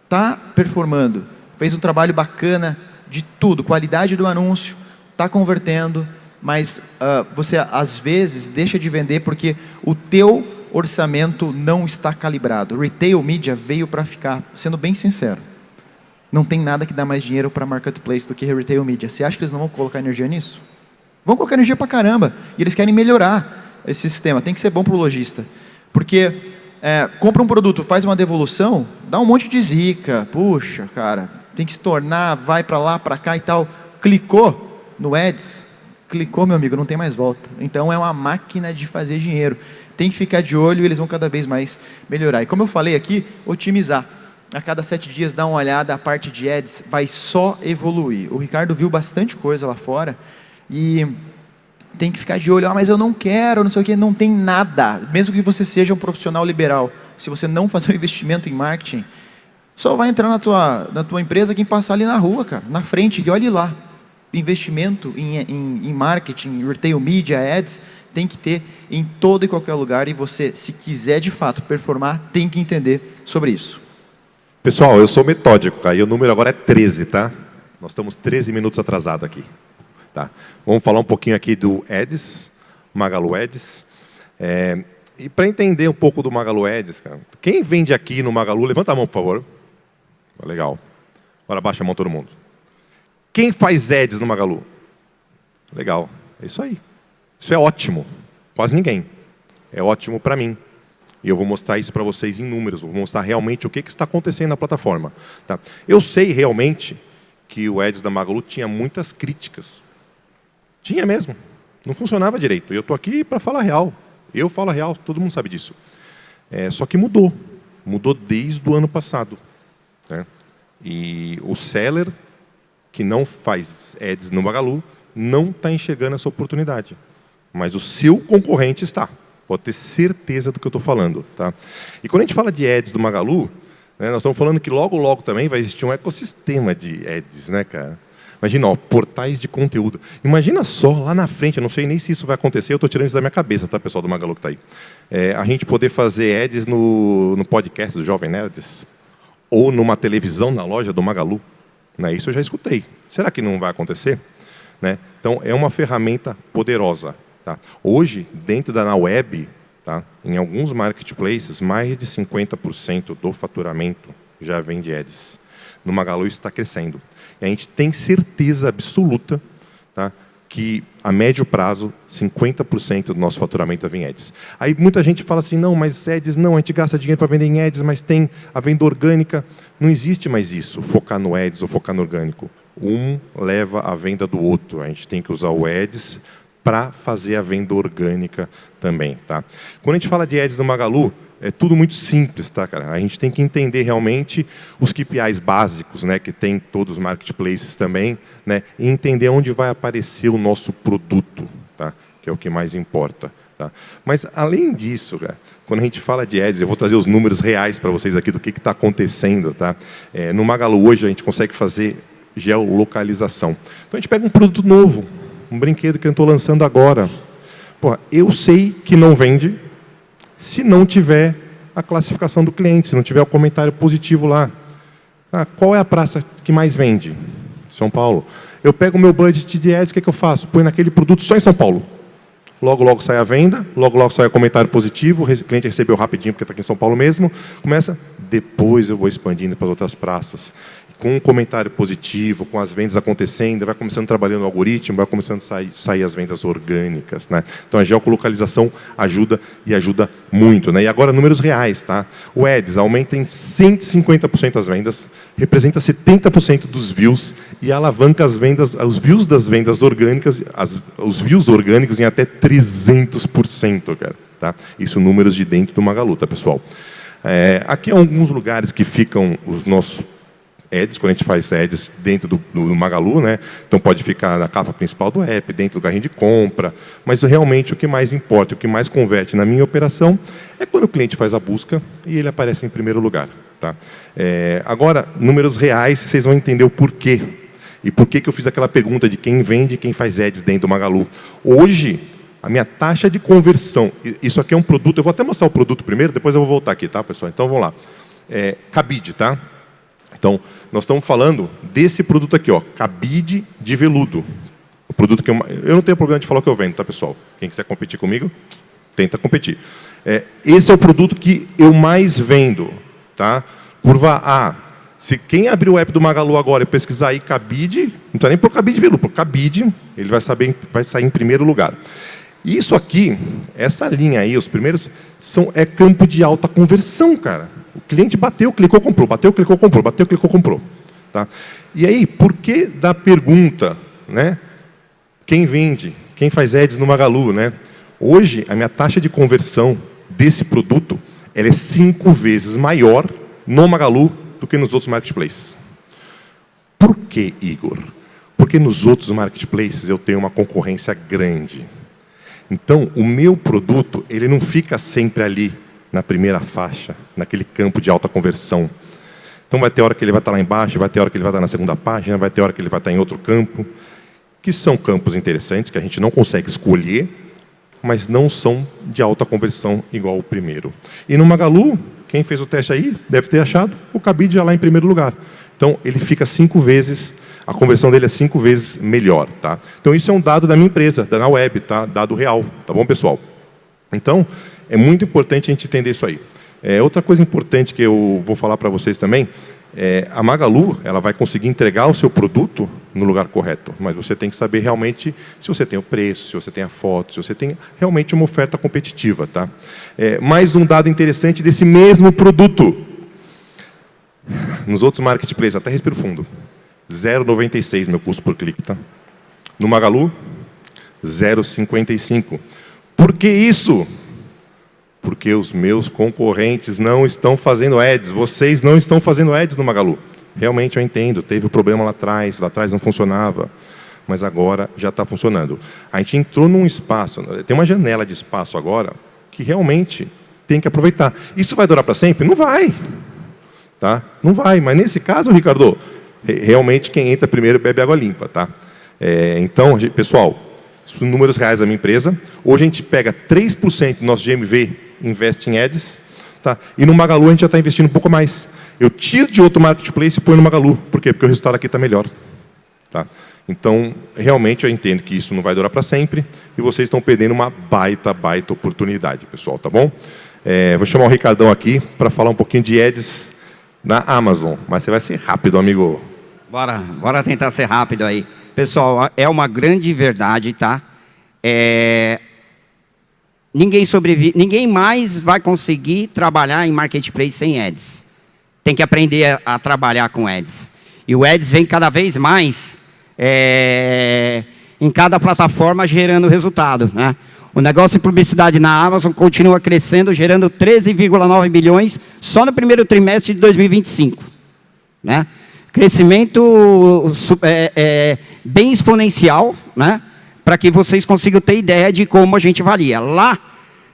está performando, fez um trabalho bacana de tudo, qualidade do anúncio, está convertendo, mas você às vezes deixa de vender porque o teu orçamento não está calibrado. Retail Media veio para ficar, sendo bem sincero. Não tem nada que dá mais dinheiro para Marketplace do que Retail Media. Você acha que eles não vão colocar energia nisso? Vão colocar energia para caramba. E eles querem melhorar esse sistema. Tem que ser bom para o lojista. Porque compra um produto, faz uma devolução, dá um monte de zica. Puxa, cara, tem que se tornar, vai para lá, para cá e tal. Clicou no Ads, clicou, meu amigo, não tem mais volta. Então é uma máquina de fazer dinheiro. Tem que ficar de olho e eles vão cada vez mais melhorar. E como eu falei aqui, otimizar. A cada 7 dias dá uma olhada, a parte de Ads vai só evoluir. O Ricardo viu bastante coisa lá fora e tem que ficar de olho, mas eu não quero, não sei o quê, não tem nada. Mesmo que você seja um profissional liberal, se você não fazer um investimento em marketing, só vai entrar na tua empresa quem passar ali na rua, cara, na frente, e olhe lá. Investimento em marketing, retail media, ads, tem que ter em todo e qualquer lugar, e você, se quiser de fato performar, tem que entender sobre isso. Pessoal, eu sou metódico, tá? E o número agora é 13, tá? Nós estamos 13 minutos atrasados aqui. Tá? Vamos falar um pouquinho aqui do Ads, Magalu Ads. E para entender um pouco do Magalu Ads, cara, quem vende aqui no Magalu, levanta a mão, por favor. Legal. Agora baixa a mão todo mundo. Quem faz Ads no Magalu? Legal. É isso aí. Isso é ótimo. Quase ninguém. É ótimo para mim. E eu vou mostrar isso para vocês em números. Vou mostrar realmente o que está acontecendo na plataforma. Tá? Eu sei realmente que o Ads da Magalu tinha muitas críticas. Tinha mesmo. Não funcionava direito. E eu estou aqui para falar a real. Eu falo a real, todo mundo sabe disso. Só que mudou. Mudou desde o ano passado. Né? E o seller que não faz ads no Magalu não está enxergando essa oportunidade. Mas o seu concorrente está. Pode ter certeza do que eu estou falando. Tá? E quando a gente fala de ads do Magalu, né, nós estamos falando que logo, logo também vai existir um ecossistema de ads, né, cara? Imagina, ó, portais de conteúdo. Imagina só, lá na frente, eu não sei nem se isso vai acontecer, eu estou tirando isso da minha cabeça, tá, pessoal do Magalu que está aí. A gente poder fazer ads no podcast do Jovem Nerds, ou numa televisão na loja do Magalu. Né? Isso eu já escutei. Será que não vai acontecer? Né? Então, é uma ferramenta poderosa. Tá? Hoje, dentro da web, tá, em alguns marketplaces, mais de 50% do faturamento já vem de ads. No Magalu isso está crescendo. E a gente tem certeza absoluta, tá, que a médio prazo, 50% do nosso faturamento vem em ads. Aí muita gente fala assim, não, mas ads não, a gente gasta dinheiro para vender em ads, mas tem a venda orgânica. Não existe mais isso, focar no ads ou focar no orgânico. Um leva a venda do outro. A gente tem que usar o ads para fazer a venda orgânica também. Tá? Quando a gente fala de ads no Magalu, é tudo muito simples, tá, cara? A gente tem que entender realmente os KPIs básicos, né, que tem todos os marketplaces também, né, e entender onde vai aparecer o nosso produto, tá? Que é o que mais importa. Tá? Mas, além disso, cara, quando a gente fala de ads, eu vou trazer os números reais para vocês aqui do que está acontecendo. Tá? No Magalu hoje a gente consegue fazer geolocalização. Então a gente pega um produto novo, um brinquedo que eu estou lançando agora. Pô, eu sei que não vende se não tiver a classificação do cliente, se não tiver o comentário positivo lá. Qual é a praça que mais vende? São Paulo. Eu pego o meu budget de ads, o que eu faço? Põe naquele produto só em São Paulo. Logo, logo sai a venda, logo, logo sai o comentário positivo, o cliente recebeu rapidinho, porque está aqui em São Paulo mesmo. Começa, depois eu vou expandindo para as outras praças. Com um comentário positivo, com as vendas acontecendo, vai começando trabalhando no algoritmo, vai começando a sair as vendas orgânicas. Né? Então, a geolocalização ajuda e ajuda muito. Né? E agora, números reais. Tá? O Ads aumenta em 150% as vendas, representa 70% dos views e alavanca as vendas, os views das vendas orgânicas, os views orgânicos em até 300%. Cara, tá? Isso números de dentro do Magalu, tá, pessoal? Aqui alguns lugares que ficam os nossos ads, quando a gente faz ads dentro do Magalu, né? Então pode ficar na capa principal do app, dentro do carrinho de compra, mas realmente o que mais importa, o que mais converte na minha operação é quando o cliente faz a busca e ele aparece em primeiro lugar. Tá? Agora, números reais, vocês vão entender o porquê. E por que eu fiz aquela pergunta de quem vende e quem faz ads dentro do Magalu. Hoje, a minha taxa de conversão, isso aqui é um produto, eu vou até mostrar o produto primeiro, depois eu vou voltar aqui, tá, pessoal? Então, vamos lá. Cabide, tá? Então, nós estamos falando desse produto aqui, ó, cabide de veludo. O produto que eu não tenho problema de falar o que eu vendo, tá, pessoal? Quem quiser competir comigo, tenta competir. Esse é o produto que eu mais vendo, tá? Curva A. Se quem abrir o app do Magalu agora e pesquisar aí cabide, não está nem por cabide de veludo, por cabide, ele vai sair em primeiro lugar. Isso aqui, essa linha aí, os primeiros, é campo de alta conversão, cara. O cliente bateu, clicou, comprou, bateu, clicou, comprou, bateu, clicou, comprou. Tá? E aí, por que da pergunta, né? Quem vende? Quem faz ads no Magalu, né? Hoje, a minha taxa de conversão desse produto ela é 5 vezes maior no Magalu do que nos outros marketplaces. Por que, Igor? Porque nos outros marketplaces eu tenho uma concorrência grande. Então, o meu produto, ele não fica sempre ali, na primeira faixa, naquele campo de alta conversão. Então, vai ter hora que ele vai estar lá embaixo, vai ter hora que ele vai estar na segunda página, vai ter hora que ele vai estar em outro campo, que são campos interessantes, que a gente não consegue escolher, mas não são de alta conversão igual o primeiro. E no Magalu, quem fez o teste aí, deve ter achado o cabide já lá em primeiro lugar. Então, ele fica 5 vezes, a conversão dele é 5 vezes melhor. Tá? Então, isso é um dado da minha empresa, da Web, tá? Dado real. Tá bom, pessoal? Então, é muito importante a gente entender isso aí. Outra coisa importante que eu vou falar para vocês também, a Magalu ela vai conseguir entregar o seu produto no lugar correto, mas você tem que saber realmente se você tem o preço, se você tem a foto, se você tem realmente uma oferta competitiva. Tá? Mais um dado interessante desse mesmo produto. Nos outros marketplaces, até respiro fundo, 0,96 meu custo por clique. Tá? No Magalu, 0,55. Por que isso? Porque os meus concorrentes não estão fazendo ads. Vocês não estão fazendo ads no Magalu. Realmente eu entendo, teve um problema lá atrás não funcionava, mas agora já está funcionando. A gente entrou num espaço, tem uma janela de espaço agora, que realmente tem que aproveitar. Isso vai durar para sempre? Não vai. Tá? Não vai, mas nesse caso, Ricardo, realmente quem entra primeiro bebe água limpa. Tá? Então, pessoal, são números reais da minha empresa. Hoje a gente pega 3% do nosso GMV e investe em ads. Tá? E no Magalu a gente já está investindo um pouco mais. Eu tiro de outro marketplace e ponho no Magalu. Por quê? Porque o resultado aqui está melhor. Tá? Então, realmente eu entendo que isso não vai durar para sempre e vocês estão perdendo uma baita oportunidade, pessoal. Tá bom? Vou chamar o Ricardão aqui para falar um pouquinho de ads na Amazon. Mas você vai ser rápido, amigo. Bora tentar ser rápido aí. Pessoal, é uma grande verdade, tá? Ninguém mais vai conseguir trabalhar em marketplace sem ads. Tem que aprender a trabalhar com ads. E o ads vem cada vez mais em cada plataforma gerando resultado, né? O negócio de publicidade na Amazon continua crescendo, gerando 13,9 bilhões só no primeiro trimestre de 2025, né? Crescimento bem exponencial, né? Para que vocês consigam ter ideia de como a gente avalia. Lá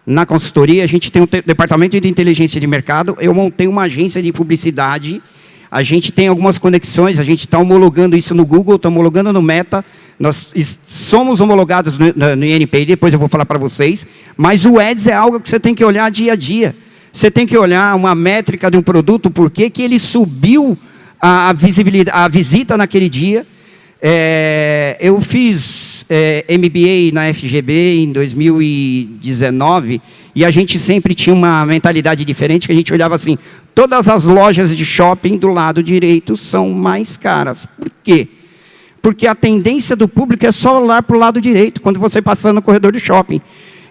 na consultoria, a gente tem um departamento de inteligência de mercado, eu montei uma agência de publicidade, a gente tem algumas conexões, a gente está homologando isso no Google, está homologando no Meta, nós somos homologados no INPI, depois eu vou falar para vocês, mas o Ads é algo que você tem que olhar dia a dia. Você tem que olhar uma métrica de um produto, por que ele subiu a visibilidade, a visita naquele dia. Eu fiz MBA na FGB em 2019 e a gente sempre tinha uma mentalidade diferente, que a gente olhava assim, todas as lojas de shopping do lado direito são mais caras. Por quê? Porque a tendência do público é só olhar para o lado direito, quando você passa no corredor do shopping.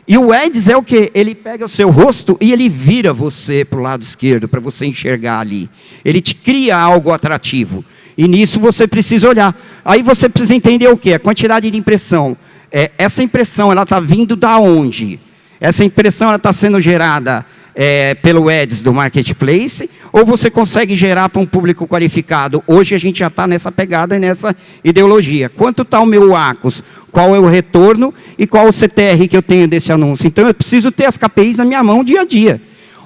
E o Ads é o quê? Ele pega o seu rosto e ele vira você para o lado esquerdo, para você enxergar ali. Ele te cria algo atrativo. E nisso você precisa olhar. Aí você precisa entender o quê? A quantidade de impressão. Essa impressão, ela está vindo da onde? Essa impressão está sendo gerada pelo Ads do Marketplace, ou você consegue gerar para um público qualificado? Hoje a gente já está nessa pegada e nessa ideologia. Quanto está o meu ACOS? Qual é o retorno e qual o CTR que eu tenho desse anúncio? Então eu preciso ter as KPIs na minha mão dia a dia.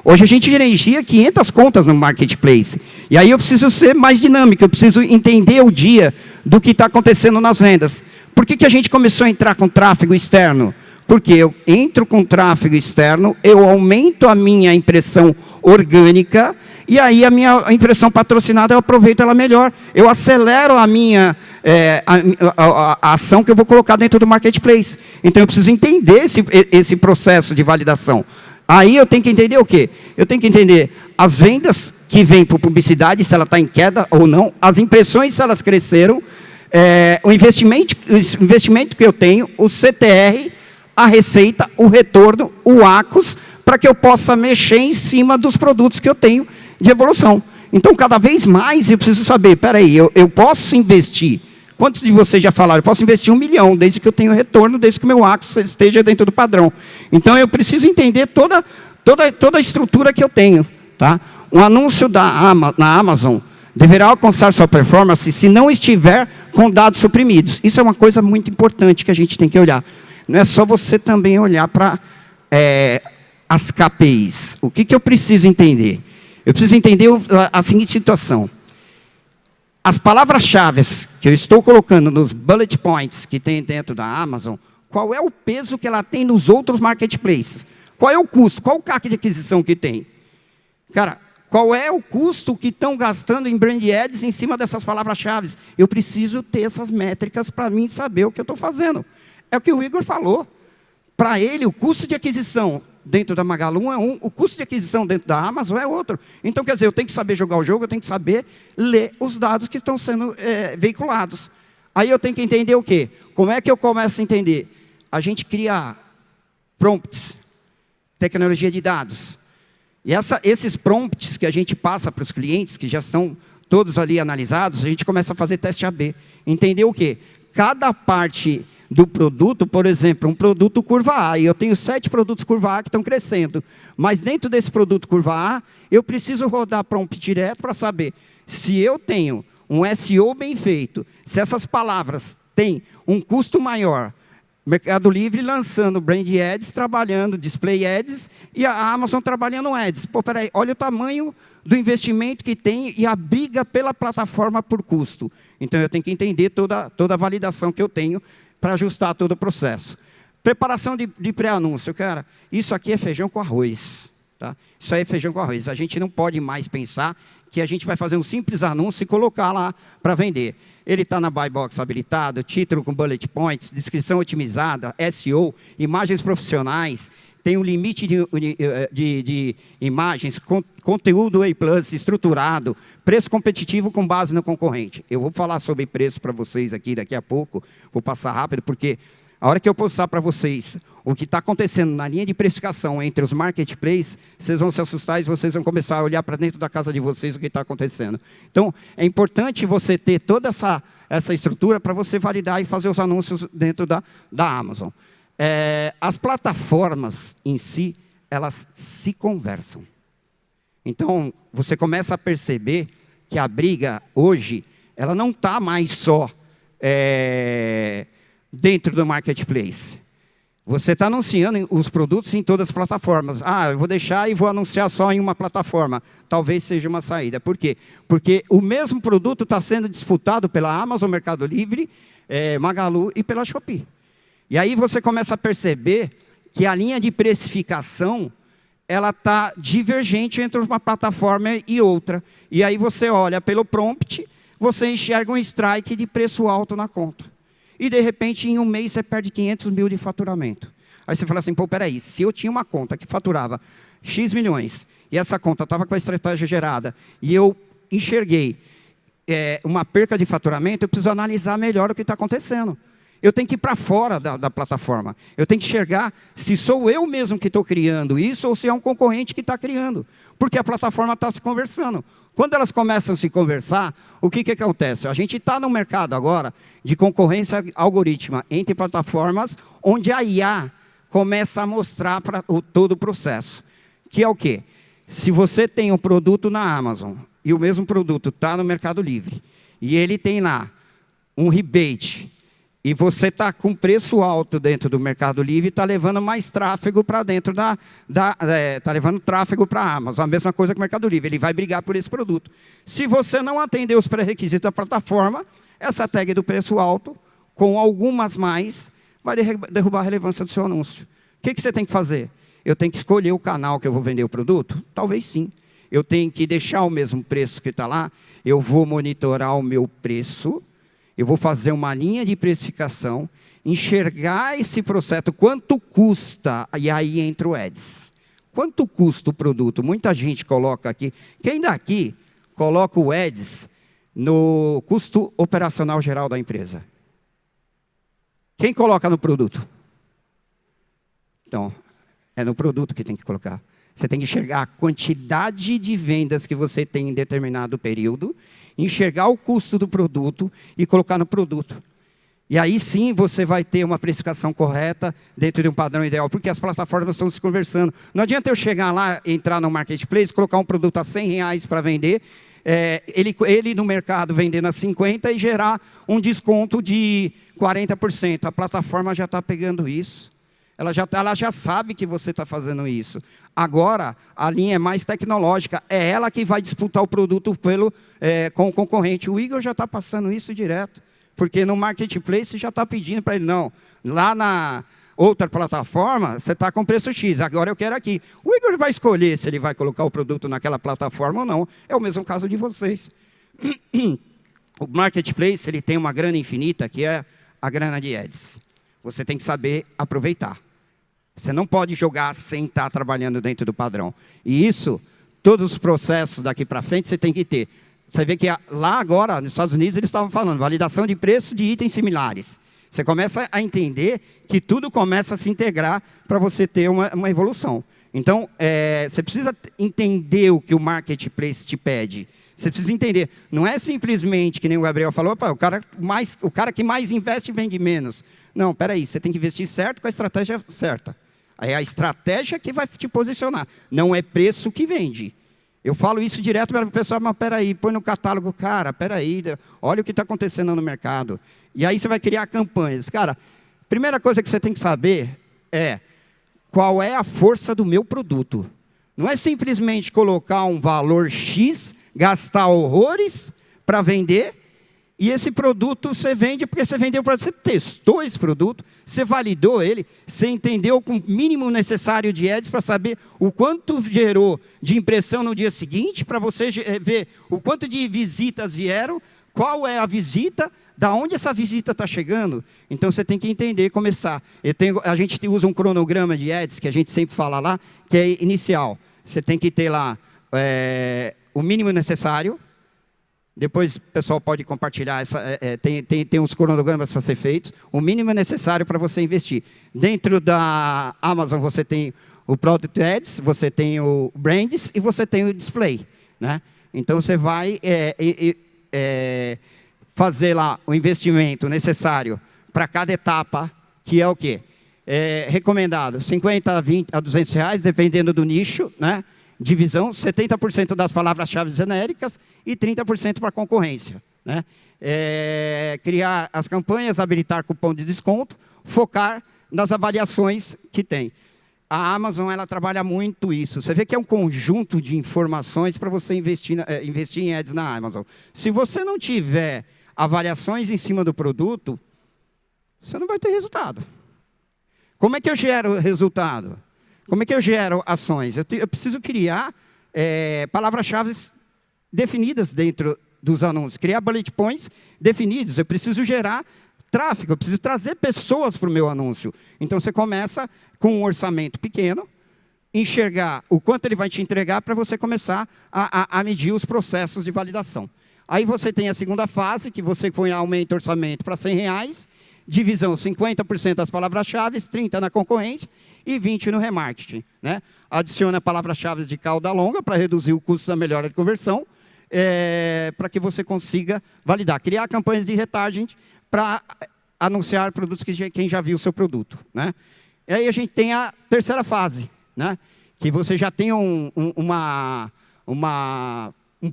Hoje a gente gerencia 500 contas no Marketplace. E aí eu preciso ser mais dinâmico, eu preciso entender o dia do que está acontecendo nas vendas. Por que a gente começou a entrar com tráfego externo? Porque eu entro com tráfego externo, eu aumento a minha impressão orgânica, e aí a minha impressão patrocinada eu aproveito ela melhor. Eu acelero a minha a ação que eu vou colocar dentro do Marketplace. Então eu preciso entender esse processo de validação. Aí eu tenho que entender o quê? Eu tenho que entender as vendas que vêm por publicidade, se ela está em queda ou não, as impressões, se elas cresceram, o investimento que eu tenho, o CTR, a receita, o retorno, o ACOS, para que eu possa mexer em cima dos produtos que eu tenho de evolução. Então, cada vez mais eu preciso saber, peraí, eu posso investir. Quantos de vocês já falaram? Eu posso investir 1 milhão, desde que eu tenha retorno, desde que o meu ACOS esteja dentro do padrão. Então, eu preciso entender toda a estrutura que eu tenho. Tá? Um anúncio na Amazon deverá alcançar sua performance se não estiver com dados suprimidos. Isso é uma coisa muito importante que a gente tem que olhar. não é só você também olhar para as KPIs. O que eu preciso entender? Eu preciso entender a seguinte situação. As palavras-chave que eu estou colocando nos bullet points que tem dentro da Amazon, qual é o peso que ela tem nos outros marketplaces? Qual é o custo? Qual o CAC de aquisição que tem? Cara, qual é o custo que estão gastando em brand ads em cima dessas palavras-chave? Eu preciso ter essas métricas para mim saber o que eu estou fazendo. É o que o Igor falou. Para ele, o custo de aquisição dentro da Magalu é um, o custo de aquisição dentro da Amazon é outro. Então, quer dizer, eu tenho que saber jogar o jogo, eu tenho que saber ler os dados que estão sendo veiculados. Aí eu tenho que entender o quê? Como é que eu começo a entender? A gente cria prompts, tecnologia de dados. E esses prompts que a gente passa para os clientes, que já estão todos ali analisados, a gente começa a fazer teste AB. Entender o quê? Cada parte do produto, por exemplo, um produto curva A, e eu tenho 7 produtos curva A que estão crescendo, mas dentro desse produto curva A, eu preciso rodar prompt direto para saber se eu tenho um SEO bem feito, se essas palavras têm um custo maior, Mercado Livre lançando brand ads, trabalhando display ads, e a Amazon trabalhando ads. Pô, peraí, olha o tamanho do investimento que tem e a briga pela plataforma por custo. Então, eu tenho que entender toda a validação que eu tenho para ajustar todo o processo. Preparação de pré-anúncio, cara, isso aqui é feijão com arroz. Tá? Isso aí é feijão com arroz. A gente não pode mais pensar que a gente vai fazer um simples anúncio e colocar lá para vender. Ele está na buy box habilitado, título com bullet points, descrição otimizada, SEO, imagens profissionais, tem um limite de imagens, conteúdo A+, estruturado, preço competitivo com base no concorrente. Eu vou falar sobre preço para vocês aqui daqui a pouco, vou passar rápido, porque a hora que eu postar para vocês o que está acontecendo na linha de precificação entre os marketplaces, vocês vão se assustar e vocês vão começar a olhar para dentro da casa de vocês o que está acontecendo. Então, é importante você ter toda essa estrutura para você validar e fazer os anúncios dentro da Amazon. As plataformas em si, elas se conversam. Então, você começa a perceber que a briga hoje, ela não está mais só dentro do marketplace. Você está anunciando os produtos em todas as plataformas. Ah, eu vou deixar e vou anunciar só em uma plataforma. Talvez seja uma saída. Por quê? Porque o mesmo produto está sendo disputado pela Amazon, Mercado Livre, Magalu e pela Shopee. E aí você começa a perceber que a linha de precificação ela está divergente entre uma plataforma e outra. E aí você olha pelo prompt, você enxerga um strike de preço alto na conta. E, de repente, em um mês, você perde 500 mil de faturamento. Aí você fala assim, pô, peraí, se eu tinha uma conta que faturava X milhões, e essa conta estava com a estratégia gerada, e eu enxerguei uma perca de faturamento, eu preciso analisar melhor o que está acontecendo. Eu tenho que ir para fora da plataforma. Eu tenho que enxergar se sou eu mesmo que estou criando isso ou se é um concorrente que está criando. Porque a plataforma está se conversando. Quando elas começam a se conversar, o que acontece? A gente está no mercado agora de concorrência algorítmica entre plataformas, onde a IA começa a mostrar para todo o processo. Que é o quê? Se você tem um produto na Amazon e o mesmo produto está no Mercado Livre, e ele tem lá um rebate, e você está com preço alto dentro do Mercado Livre e está levando mais tráfego para dentro está levando tráfego para a Amazon. A mesma coisa que o Mercado Livre, ele vai brigar por esse produto. Se você não atender os pré-requisitos da plataforma, essa tag do preço alto, com algumas mais, vai derrubar a relevância do seu anúncio. O que você tem que fazer? Eu tenho que escolher o canal que eu vou vender o produto? Talvez sim. Eu tenho que deixar o mesmo preço que está lá, eu vou monitorar o meu preço, eu vou fazer uma linha de precificação, enxergar esse processo, quanto custa, e aí entra o Ads. Quanto custa o produto? Muita gente coloca aqui, quem daqui coloca o Ads no custo operacional geral da empresa? Quem coloca no produto? Então, é no produto que tem que colocar. Você tem que enxergar a quantidade de vendas que você tem em determinado período, enxergar o custo do produto e colocar no produto. E aí sim você vai ter uma precificação correta dentro de um padrão ideal, porque as plataformas estão se conversando. Não adianta eu chegar lá, entrar no marketplace, colocar um produto a R$100 para vender, ele no mercado vendendo a 50 e gerar um desconto de 40%. A plataforma já está pegando isso. Ela já sabe que você está fazendo isso. Agora, a linha é mais tecnológica. É ela que vai disputar o produto com o concorrente. O Igor já está passando isso direto. Porque no marketplace já está pedindo para ele, não. Lá na outra plataforma, você está com preço X, agora eu quero aqui. O Igor vai escolher se ele vai colocar o produto naquela plataforma ou não. É o mesmo caso de vocês. O marketplace ele tem uma grana infinita, que é a grana de ads. Você tem que saber aproveitar. Você não pode jogar sem estar trabalhando dentro do padrão. E isso, todos os processos daqui para frente, você tem que ter. Você vê que lá agora, nos Estados Unidos, eles estavam falando validação de preço de itens similares. Você começa a entender que tudo começa a se integrar para você ter uma evolução. Então, você precisa entender o que o marketplace te pede. Você precisa entender. Não é simplesmente, que nem o Gabriel falou, o cara que mais investe vende menos. Não, peraí, você tem que investir certo com a estratégia certa. É a estratégia que vai te posicionar. Não é preço que vende. Eu falo isso direto para o pessoal, mas peraí, põe no catálogo, cara, peraí, olha o que está acontecendo no mercado. E aí você vai criar campanhas. Cara, primeira coisa que você tem que saber é qual é a força do meu produto. Não é simplesmente colocar um valor X, gastar horrores para vender, e esse produto você vende porque você vendeu para você testou esse produto, você validou ele, você entendeu com o mínimo necessário de ads para saber o quanto gerou de impressão no dia seguinte, para você ver o quanto de visitas vieram, qual é a visita, da onde essa visita está chegando. Então você tem que entender e começar. A gente usa um cronograma de ads que a gente sempre fala lá, que é inicial. Você tem que ter lá o mínimo necessário. Depois o pessoal pode compartilhar, tem uns cronogramas para ser feitos. O mínimo necessário para você investir. Dentro da Amazon você tem o Product Ads, você tem o Brands e você tem o Display. Né? Então você vai fazer lá o investimento necessário para cada etapa, que é o quê? Recomendado 50 a 20 a 200 reais, dependendo do nicho, né? Divisão, 70% das palavras-chave genéricas e 30% para concorrência. Né? Criar as campanhas, habilitar cupom de desconto, focar nas avaliações que tem. A Amazon ela trabalha muito isso. Você vê que é um conjunto de informações para você investir em ads na Amazon. Se você não tiver avaliações em cima do produto, você não vai ter resultado. Como é que eu gero resultado? Como é que eu gero ações? Eu preciso criar palavras-chave definidas dentro dos anúncios, criar bullet points definidos. Eu preciso gerar tráfego, eu preciso trazer pessoas para o meu anúncio. Então, você começa com um orçamento pequeno, enxergar o quanto ele vai te entregar para você começar a medir os processos de validação. Aí você tem a segunda fase, que você põe aumento orçamento para R$100, divisão 50% das palavras-chave, 30% na concorrência e 20% no remarketing. Né? Adiciona palavras-chave de cauda longa para reduzir o custo da melhora de conversão, para que você consiga validar. Criar campanhas de retargeting para anunciar produtos que quem já viu o seu produto. Né? E aí a gente tem a terceira fase, né? Que você já tem um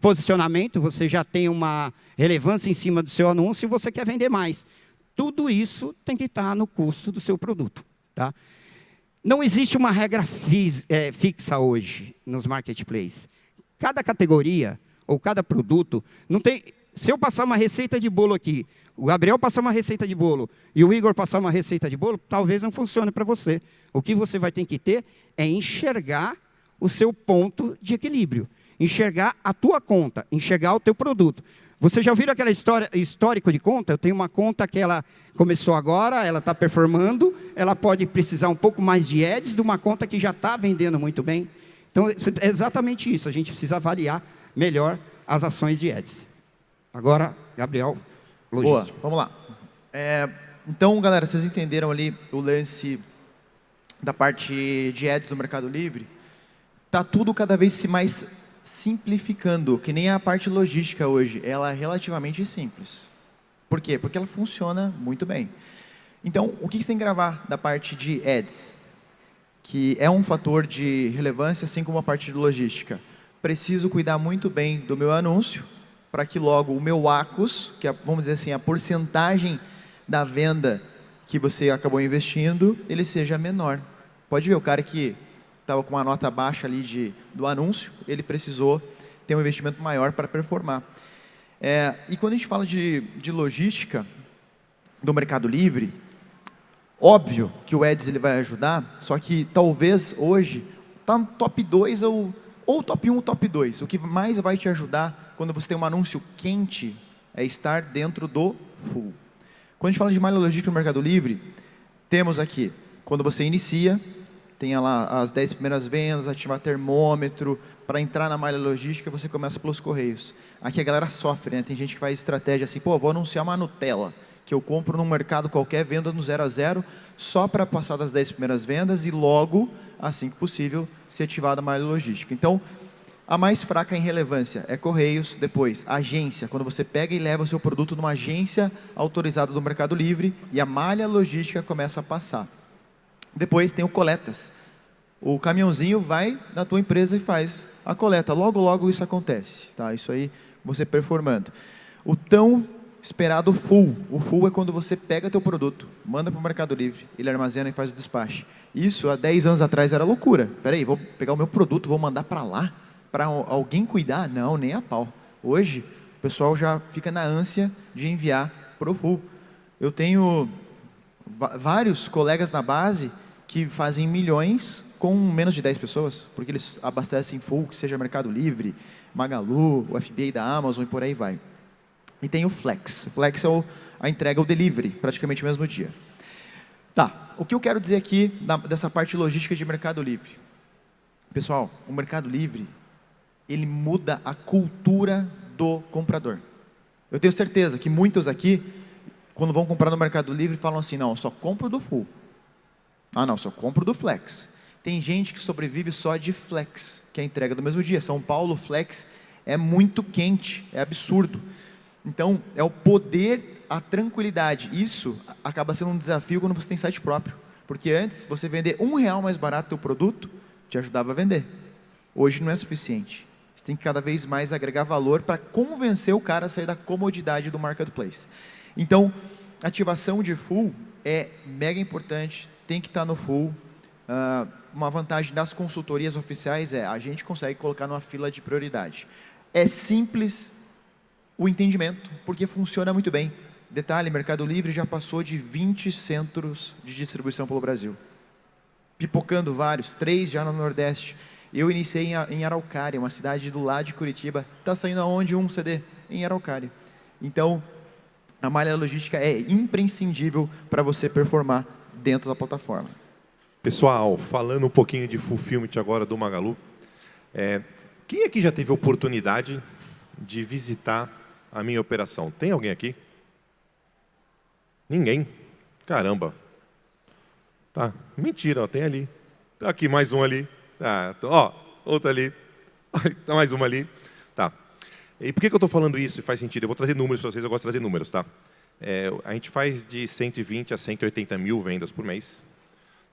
posicionamento, você já tem uma relevância em cima do seu anúncio e você quer vender mais. Tudo isso tem que estar no custo do seu produto. Tá? Não existe uma regra fixa hoje nos marketplaces. Cada categoria ou cada produto não tem. Se eu passar uma receita de bolo aqui, o Gabriel passar uma receita de bolo e o Igor passar uma receita de bolo, talvez não funcione para você. O que você vai ter que ter é enxergar o seu ponto de equilíbrio, enxergar a tua conta, enxergar o teu produto. Você já ouviu aquela histórico de conta? Eu tenho uma conta que ela começou agora, ela está performando, ela pode precisar um pouco mais de ads de uma conta que já está vendendo muito bem. Então, é exatamente isso. A gente precisa avaliar melhor as ações de ads. Agora, Gabriel, logística. Boa, vamos lá. Então, galera, vocês entenderam ali o lance da parte de ads do Mercado Livre? Está tudo cada vez mais simplificando, que nem a parte logística hoje, ela é relativamente simples. Por quê? Porque ela funciona muito bem. Então, o que você tem que gravar da parte de ads? Que é um fator de relevância, assim como a parte de logística. Preciso cuidar muito bem do meu anúncio, para que logo o meu ACOS, que é, vamos dizer assim, a porcentagem da venda que você acabou investindo, ele seja menor. Pode ver, o cara que estava com uma nota baixa ali do anúncio, ele precisou ter um investimento maior para performar. E quando a gente fala de logística do Mercado Livre, óbvio que o Ads ele vai ajudar, só que talvez hoje está no top 2 ou top 1 ou top 2. O que mais vai te ajudar quando você tem um anúncio quente é estar dentro do full. Quando a gente fala de malha logística no Mercado Livre, temos aqui, quando você inicia, tem lá as 10 primeiras vendas, ativar termômetro, para entrar na malha logística você começa pelos correios. Aqui a galera sofre, né? Tem gente que faz estratégia assim, pô, vou anunciar uma Nutella, que eu compro num mercado qualquer, venda no 0 a 0, só para passar das 10 primeiras vendas e logo, assim que possível, ser ativada a malha logística. Então, a mais fraca em relevância é Correios, depois agência, quando você pega e leva o seu produto numa agência autorizada do Mercado Livre e a malha logística começa a passar. Depois tem o coletas. O caminhãozinho vai na tua empresa e faz a coleta. Logo, logo isso acontece. Tá? Isso aí, você performando. O tão esperado full. O full é quando você pega teu produto, manda para o Mercado Livre, ele armazena e faz o despache. Isso há 10 anos atrás era loucura. Espera aí, vou pegar o meu produto, vou mandar para lá, para alguém cuidar? Não, nem a pau. Hoje, o pessoal já fica na ânsia de enviar para o full. Eu tenho vários colegas na base que fazem milhões com menos de 10 pessoas, porque eles abastecem full, que seja Mercado Livre, Magalu, o FBA da Amazon e por aí vai. E tem o Flex. O Flex é a entrega, o delivery, praticamente no mesmo dia. Tá, o que eu quero dizer aqui dessa parte logística de Mercado Livre? Pessoal, o Mercado Livre, ele muda a cultura do comprador. Eu tenho certeza que muitos aqui, quando vão comprar no Mercado Livre, falam assim, não, eu só compro do full. Ah, não, só compro do Flex. Tem gente que sobrevive só de Flex, que é a entrega do mesmo dia. São Paulo, Flex, é muito quente, é absurdo. Então, é o poder, a tranquilidade. Isso acaba sendo um desafio quando você tem site próprio. Porque antes, você vender R$1 mais barato o teu produto, te ajudava a vender. Hoje não é suficiente. Você tem que cada vez mais agregar valor para convencer o cara a sair da comodidade do marketplace. Então, ativação de full é mega importante, tem que estar no full. Uma vantagem das consultorias oficiais é a gente consegue colocar numa fila de prioridade. É simples o entendimento, porque funciona muito bem. Detalhe, Mercado Livre já passou de 20 centros de distribuição pelo Brasil. Pipocando vários, 3 já no Nordeste. Eu iniciei em Araucária, uma cidade do lado de Curitiba. Está saindo aonde um CD? Em Araucária. Então, a malha logística é imprescindível para você performar dentro da plataforma. Pessoal, falando um pouquinho de Fulfillment agora do Magalu, quem aqui já teve oportunidade de visitar a minha operação? Tem alguém aqui? Ninguém? Caramba. Tá, mentira, ó, tem ali. Tá aqui mais um ali. Ó, outro ali. Tá mais uma ali. Tá. E por que eu estou falando isso e faz sentido? Eu vou trazer números para vocês, eu gosto de trazer números, tá? A gente faz de 120 a 180 mil vendas por mês.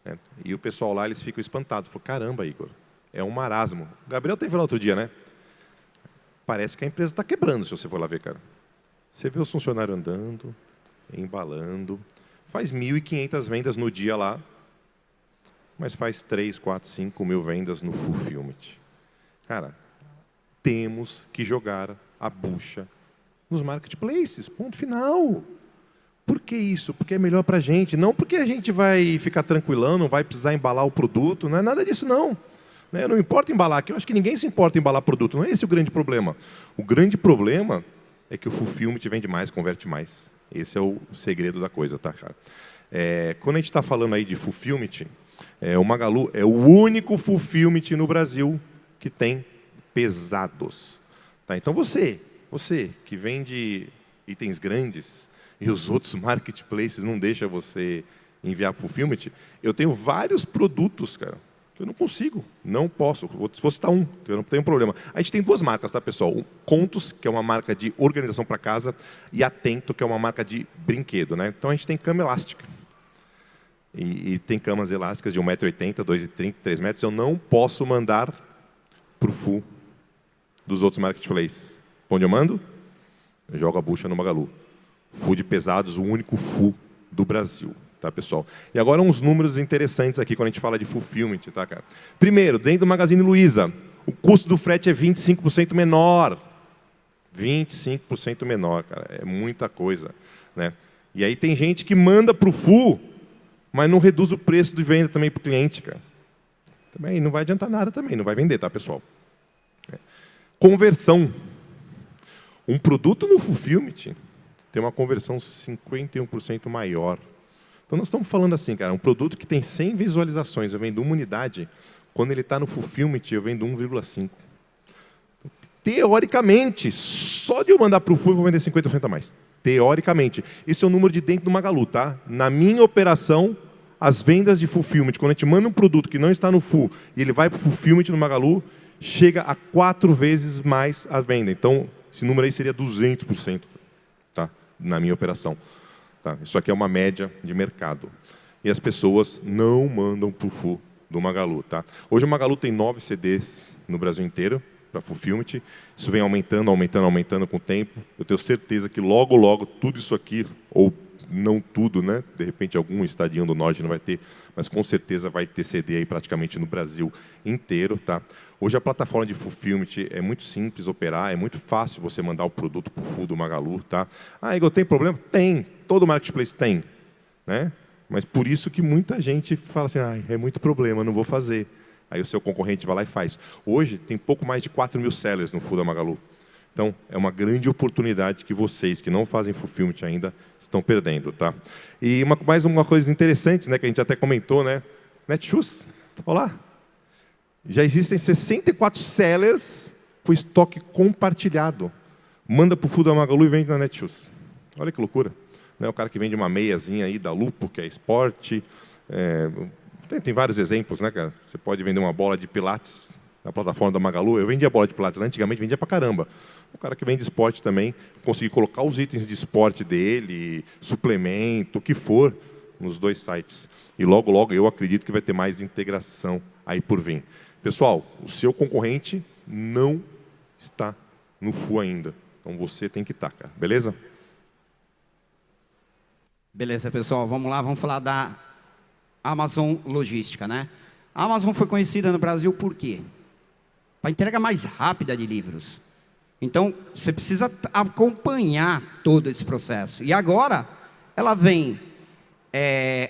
Né? E o pessoal lá, eles ficam espantados. Falam, caramba, Igor, é um marasmo. O Gabriel teve lá outro dia, né? Parece que a empresa está quebrando, se você for lá ver, cara. Você vê os funcionários andando, embalando, faz 1.500 vendas no dia lá, mas faz 3, 4, 5 mil vendas no Fulfillment. Cara, temos que jogar a bucha nos marketplaces, ponto final. Por que isso? Porque é melhor para a gente, não porque a gente vai ficar tranquilão, não vai precisar embalar o produto, não é nada disso não. Não importa embalar, que eu acho que ninguém se importa em embalar produto, não é esse o grande problema. O grande problema é que o Fulfillment vende mais, converte mais. Esse é o segredo da coisa, tá, cara? Quando a gente está falando aí de Fulfillment, o Magalu é o único Fulfillment no Brasil que tem pesados. Tá? Então você que vende itens grandes e os outros marketplaces não deixam você enviar para o Fulfillment, eu tenho vários produtos, cara, Eu não consigo, não posso. Se fosse citar um, eu não tenho problema. A gente tem duas marcas, tá, pessoal? O Contos, que é uma marca de organização para casa, e Atento, que é uma marca de brinquedo, né? Então a gente tem cama elástica. E tem camas elásticas de 1,80 m, 2,30 m, 3 metros. Eu não posso mandar para o full dos outros marketplaces. Onde eu mando? Eu jogo a bucha no Magalu. Full de pesados, o único full do Brasil. Tá, pessoal? E agora uns números interessantes aqui quando a gente fala de fulfillment, tá, cara? Primeiro, dentro do Magazine Luiza, o custo do frete é 25% menor. 25% menor, cara. É muita coisa, né? E aí tem gente que manda para o full, mas não reduz o preço de venda também para o cliente, cara. Também não vai adiantar nada também, não vai vender, tá, pessoal? Conversão. Um produto no fulfillment tem uma conversão 51% maior. Então, nós estamos falando assim, cara, um produto que tem 100 visualizações, eu vendo uma unidade, quando ele está no fulfillment, eu vendo 1,5. Teoricamente, só de eu mandar para o full, eu vou vender 50% a mais. Teoricamente. Esse é o número de dentro do Magalu, tá? Na minha operação, as vendas de fulfillment, quando a gente manda um produto que não está no full, e ele vai para o fulfillment no Magalu, chega a 4 vezes mais a venda. Então, esse número aí seria 200%, tá? Na minha operação. Tá? Isso aqui é uma média de mercado. E as pessoas não mandam para o full do Magalu. Tá? Hoje o Magalu tem 9 CDs no Brasil inteiro para fulfillment. Isso vem aumentando, aumentando, aumentando com o tempo. Eu tenho certeza que logo, logo, tudo isso aqui, ou não tudo, né? De repente algum estadinho do norte não vai ter, mas com certeza vai ter CD aí praticamente no Brasil inteiro. Tá? Hoje a plataforma de fulfillment é muito simples operar, é muito fácil você mandar o produto para o full do Magalu. Tá? Ah, Igor, tem problema? Tem. Todo marketplace tem. Né? Mas por isso que muita gente fala assim, ah, é muito problema, não vou fazer. Aí o seu concorrente vai lá e faz. Hoje tem pouco mais de 4 mil sellers no full da Magalu. Então, é uma grande oportunidade que vocês, que não fazem fulfillment ainda, estão perdendo. Tá? E mais uma coisa interessante, né, que a gente até comentou, né? Netshoes, olá. Já existem 64 sellers com estoque compartilhado. Manda para o full da Magalu e vende na Netshoes. Olha que loucura. Né? O cara que vende uma meiazinha aí da Lupo, que é esporte. Tem vários exemplos, né, cara? Você pode vender uma bola de pilates na plataforma da Magalu. Eu vendia bola de pilates, antigamente vendia pra caramba. O cara que vende esporte também, consegui colocar os itens de esporte dele, suplemento, o que for, nos 2 sites. E logo, logo, eu acredito que vai ter mais integração aí por vir. Pessoal, o seu concorrente não está no full ainda. Então você tem que estar, cara. Beleza? Beleza, pessoal. Vamos lá, vamos falar da Amazon Logística, né? A Amazon foi conhecida no Brasil por quê? Para entrega mais rápida de livros. Então, você precisa acompanhar todo esse processo. E agora, ela vem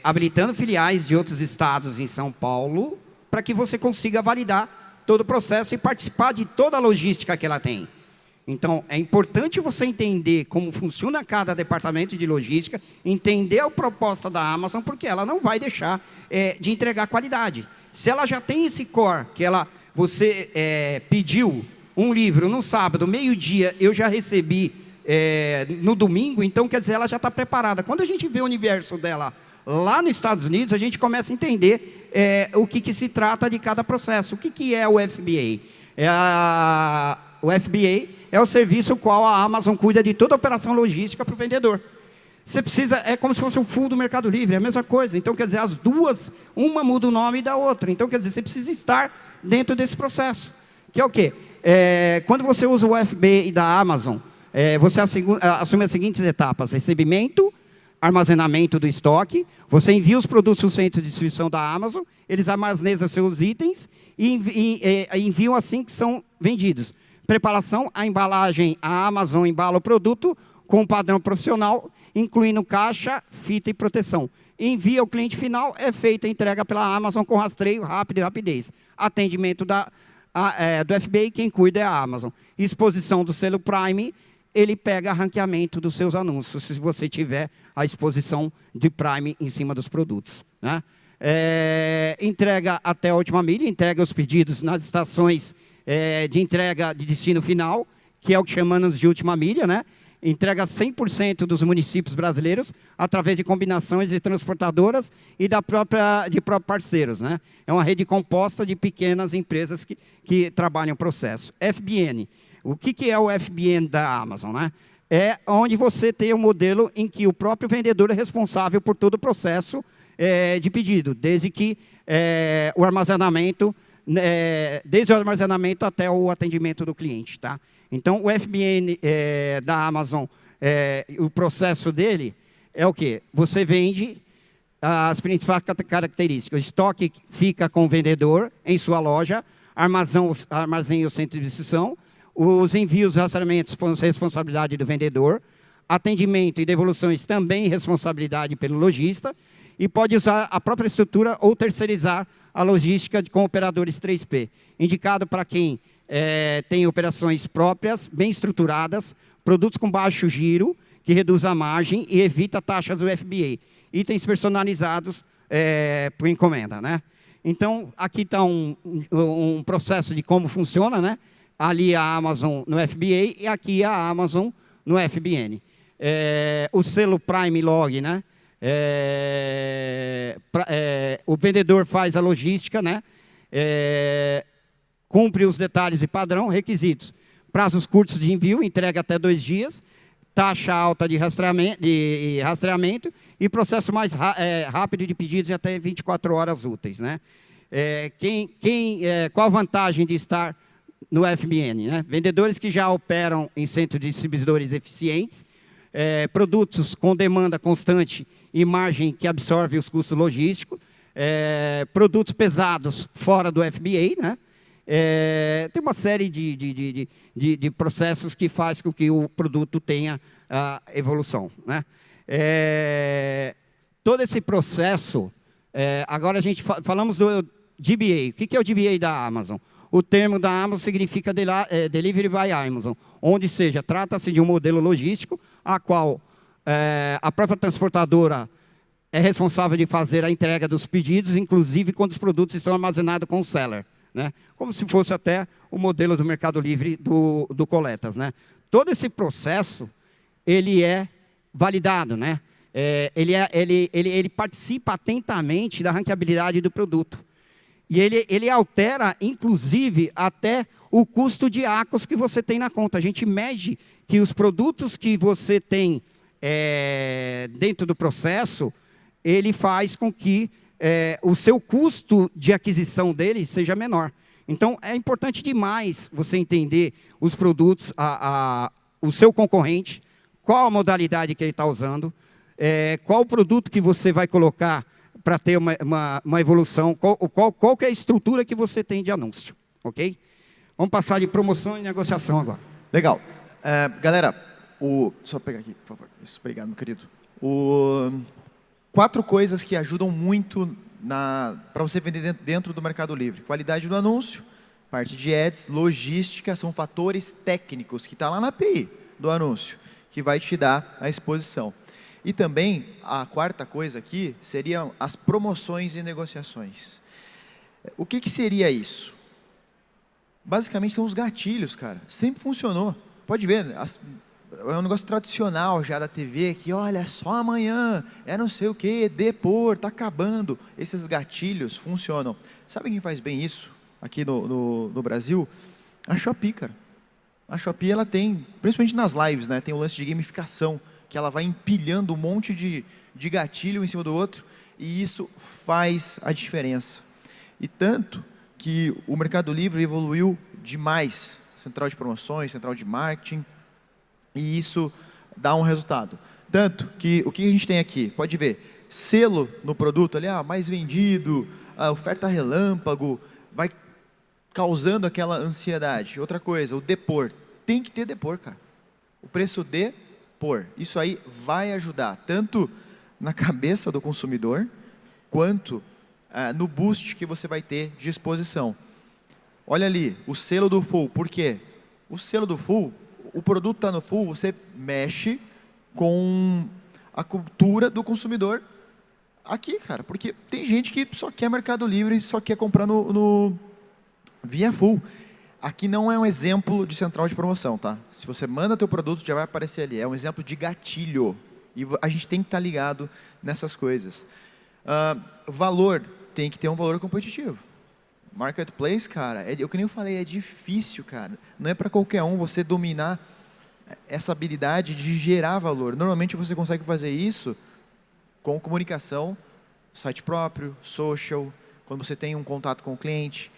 habilitando filiais de outros estados em São Paulo para que você consiga validar todo o processo e participar de toda a logística que ela tem. Então, é importante você entender como funciona cada departamento de logística, entender a proposta da Amazon, porque ela não vai deixar de entregar qualidade. Se ela já tem esse core, que você pediu um livro no sábado, meio-dia, eu já recebi no domingo, então, quer dizer, ela já está preparada. Quando a gente vê o universo dela lá nos Estados Unidos, a gente começa a entender o que se trata de cada processo. O que é o FBA? O FBA é o serviço qual a Amazon cuida de toda a operação logística para o vendedor. Você precisa, é como se fosse o full do Mercado Livre, é a mesma coisa. Então, quer dizer, as duas, uma muda o nome da outra. Então, quer dizer, você precisa estar dentro desse processo. Que é o quê? Quando você usa o FBA da Amazon, você assume as seguintes etapas: recebimento, armazenamento do estoque, você envia os produtos para o centro de distribuição da Amazon, eles armazenam seus itens e enviam assim que são vendidos. Preparação, a embalagem, a Amazon embala o produto com um padrão profissional, incluindo caixa, fita e proteção. Envia ao cliente final, é feita a entrega pela Amazon com rastreio rápido e rapidez. Atendimento do FBA, quem cuida é a Amazon. Exposição do selo Prime, ele pega ranqueamento dos seus anúncios, se você tiver a exposição de Prime em cima dos produtos. Né? Entrega até a última milha, entrega os pedidos nas estações de entrega de destino final, que é o que chamamos de última milha, né? entrega 100% dos municípios brasileiros através de combinações de transportadoras e de próprios parceiros, né? É uma rede composta de pequenas empresas que trabalham o processo. FBN. O que é o FBN da Amazon, né? É onde você tem um modelo em que o próprio vendedor é responsável por todo o processo de pedido, desde que o armazenamento, desde o armazenamento até o atendimento do cliente, tá? Então, o FBN da Amazon, o processo dele é o quê? Você vende as principais características. O estoque fica com o vendedor em sua loja, armazém o centro de distribuição, os envios e rastreamentos são responsabilidade do vendedor, atendimento e devoluções também responsabilidade pelo lojista, e pode usar a própria estrutura ou terceirizar a logística com operadores 3P. Indicado para quem tem operações próprias, bem estruturadas, produtos com baixo giro, que reduz a margem e evita taxas do FBA. Itens personalizados por encomenda, né? Então, aqui está um processo de como funciona, né? Ali a Amazon no FBA e aqui a Amazon no FBN. O selo Prime Log, né? O vendedor faz a logística, né? Cumpre os detalhes e padrão, requisitos. Prazos curtos de envio, entrega até 2 dias. Taxa alta de rastreamento e processo mais rápido de pedidos de até 24 horas úteis, né? Qual a vantagem de estar no FBN, né? Vendedores que já operam em centros de distribuidores eficientes, produtos com demanda constante e margem que absorve os custos logísticos, produtos pesados fora do FBA, né? Tem uma série de processos que faz com que o produto tenha evolução, né? Todo esse processo, agora a gente falamos do DBA. O que é o DBA da Amazon? O termo da Amazon significa Delivery by Amazon, onde seja, trata-se de um modelo logístico, a qual a própria transportadora é responsável de fazer a entrega dos pedidos, inclusive quando os produtos estão armazenados com o seller, né? Como se fosse até o modelo do Mercado Livre do Coletas, né? Todo esse processo, ele é validado, né? Ele participa atentamente da ranqueabilidade do produto. E ele altera, inclusive, até o custo de ACOS que você tem na conta. A gente mede que os produtos que você tem dentro do processo, ele faz com que o seu custo de aquisição dele seja menor. Então, é importante demais você entender os produtos, o seu concorrente, qual a modalidade que ele está usando, qual o produto que você vai colocar para ter uma evolução, qual que é a estrutura que você tem de anúncio, ok? Vamos passar de promoção e negociação agora. Legal. Galera, só pegar aqui, por favor. Isso, obrigado, meu querido. 4 coisas que ajudam muito para você vender dentro do Mercado Livre. Qualidade do anúncio, parte de ads, logística, são fatores técnicos que está lá na API do anúncio, que vai te dar a exposição. E também, a 4ª coisa aqui, seriam as promoções e negociações. O que seria isso? Basicamente, são os gatilhos, cara. Sempre funcionou. Pode ver, é um negócio tradicional já da TV, que olha, só amanhã, não sei o quê, depor, está acabando. Esses gatilhos funcionam. Sabe quem faz bem isso aqui no Brasil? A Shopee, cara. A Shopee, ela tem, principalmente nas lives, né, tem o lance de gamificação, que ela vai empilhando um monte de gatilho em cima do outro, e isso faz a diferença. E tanto que o Mercado Livre evoluiu demais, central de promoções, central de marketing, e isso dá um resultado. Tanto que o que a gente tem aqui, pode ver, selo no produto, ali, mais vendido, a oferta relâmpago, vai causando aquela ansiedade. Outra coisa, o depor, tem que ter depor, cara. O preço isso aí vai ajudar tanto na cabeça do consumidor, quanto no boost que você vai ter de exposição. Olha ali, o selo do full. Por quê? O selo do full, o produto está no full, você mexe com a cultura do consumidor aqui, cara. Porque tem gente que só quer Mercado Livre, só quer comprar via full. aqui não é um exemplo de central de promoção, tá? Se você manda teu produto, já vai aparecer ali. É um exemplo de gatilho. E a gente tem que estar ligado nessas coisas. Valor, tem que ter um valor competitivo. Marketplace, cara, eu que nem eu falei, é difícil, cara. Não é para qualquer um você dominar essa habilidade de gerar valor. Normalmente você consegue fazer isso com comunicação, site próprio, social, quando você tem um contato com o cliente.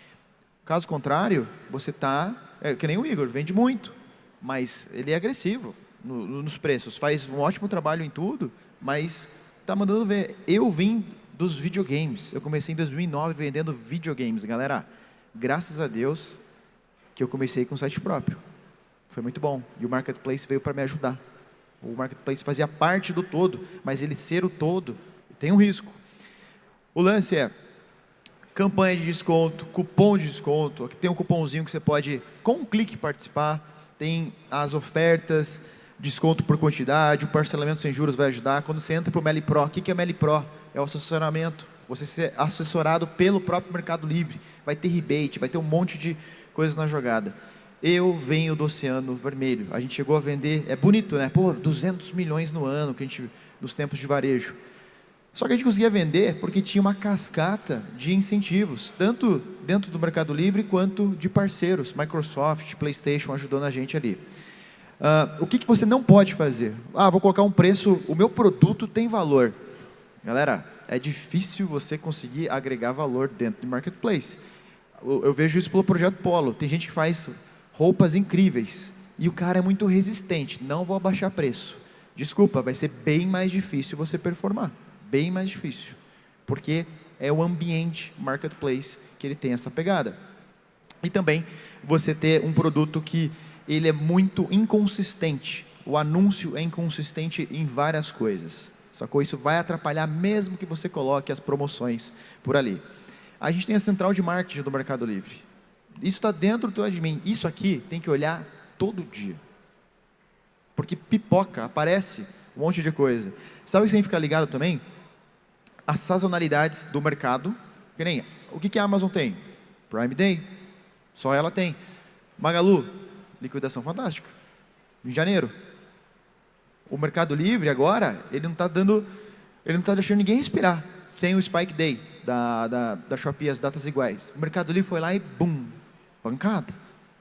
Caso contrário, você está... que nem o Igor, vende muito, mas ele é agressivo nos preços, faz um ótimo trabalho em tudo, mas está mandando ver. Eu vim dos videogames, eu comecei em 2009 vendendo videogames, galera. Graças a Deus que eu comecei com site próprio. Foi muito bom. E o Marketplace veio para me ajudar. O Marketplace fazia parte do todo, mas ele ser o todo tem um risco. O lance é campanha de desconto, cupom de desconto. Aqui tem um cupomzinho que você pode, com um clique, participar. Tem as ofertas, desconto por quantidade, o parcelamento sem juros vai ajudar. Quando você entra para o Meli Pro, o que é Meli Pro? É o assessoramento. Você ser assessorado pelo próprio Mercado Livre. Vai ter rebate, vai ter um monte de coisas na jogada. Eu venho do Oceano Vermelho. A gente chegou a vender, é bonito, né? Pô, 200 milhões no ano, que a gente, nos tempos de varejo. Só que a gente conseguia vender porque tinha uma cascata de incentivos, tanto dentro do Mercado Livre quanto de parceiros. Microsoft, PlayStation ajudando a gente ali. O que você não pode fazer? Vou colocar um preço, o meu produto tem valor. Galera, é difícil você conseguir agregar valor dentro do Marketplace. Eu vejo isso pelo Projeto Polo. Tem gente que faz roupas incríveis e o cara é muito resistente. Não vou abaixar preço. Desculpa, vai ser bem mais difícil você performar. Bem mais difícil. Porque é o ambiente Marketplace que ele tem essa pegada. E também você ter um produto que ele é muito inconsistente. O anúncio é inconsistente em várias coisas. Sacou? Isso vai atrapalhar mesmo que você coloque as promoções por ali. A gente tem a central de marketing do Mercado Livre. Isso está dentro do teu admin. Isso aqui tem que olhar todo dia. Porque pipoca, aparece um monte de coisa. Sabe o que você tem que ficar ligado também? As sazonalidades do mercado. Que nem, o que a Amazon tem? Prime Day. Só ela tem. Magalu, liquidação fantástica. Em janeiro. O Mercado Livre agora, ele não está deixando ninguém respirar. Tem o Spike Day da Shopee, as datas iguais. O Mercado Livre foi lá e bum, pancada.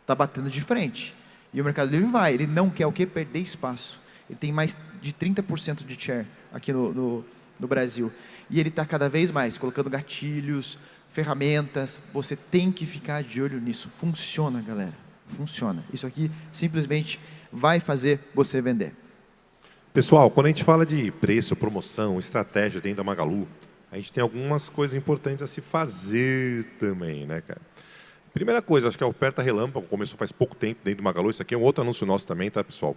Está batendo de frente. E o Mercado Livre vai, ele não quer o quê? Perder espaço. Ele tem mais de 30% de share aqui no Brasil. E ele está cada vez mais colocando gatilhos, ferramentas. Você tem que ficar de olho nisso. Funciona, galera. Funciona. Isso aqui simplesmente vai fazer você vender. Pessoal, quando a gente fala de preço, promoção, estratégia dentro da Magalu, a gente tem algumas coisas importantes a se fazer também, né, cara? Primeira coisa, acho que a oferta relâmpago começou faz pouco tempo dentro do Magalu. Isso aqui é um outro anúncio nosso também, tá, pessoal?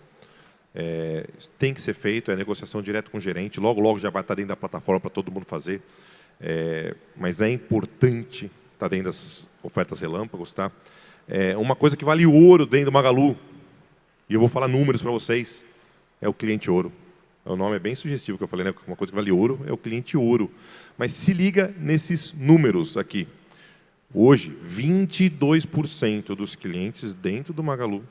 Tem que ser feito, é negociação direto com o gerente. Logo, logo já vai estar dentro da plataforma para todo mundo fazer. Mas é importante estar dentro das ofertas relâmpagos, tá? Uma coisa que vale ouro dentro do Magalu, e eu vou falar números para vocês, é o cliente ouro. O nome é bem sugestivo que eu falei, né? Uma coisa que vale ouro é o cliente ouro. Mas se liga nesses números aqui. Hoje, 22% dos clientes dentro do Magalu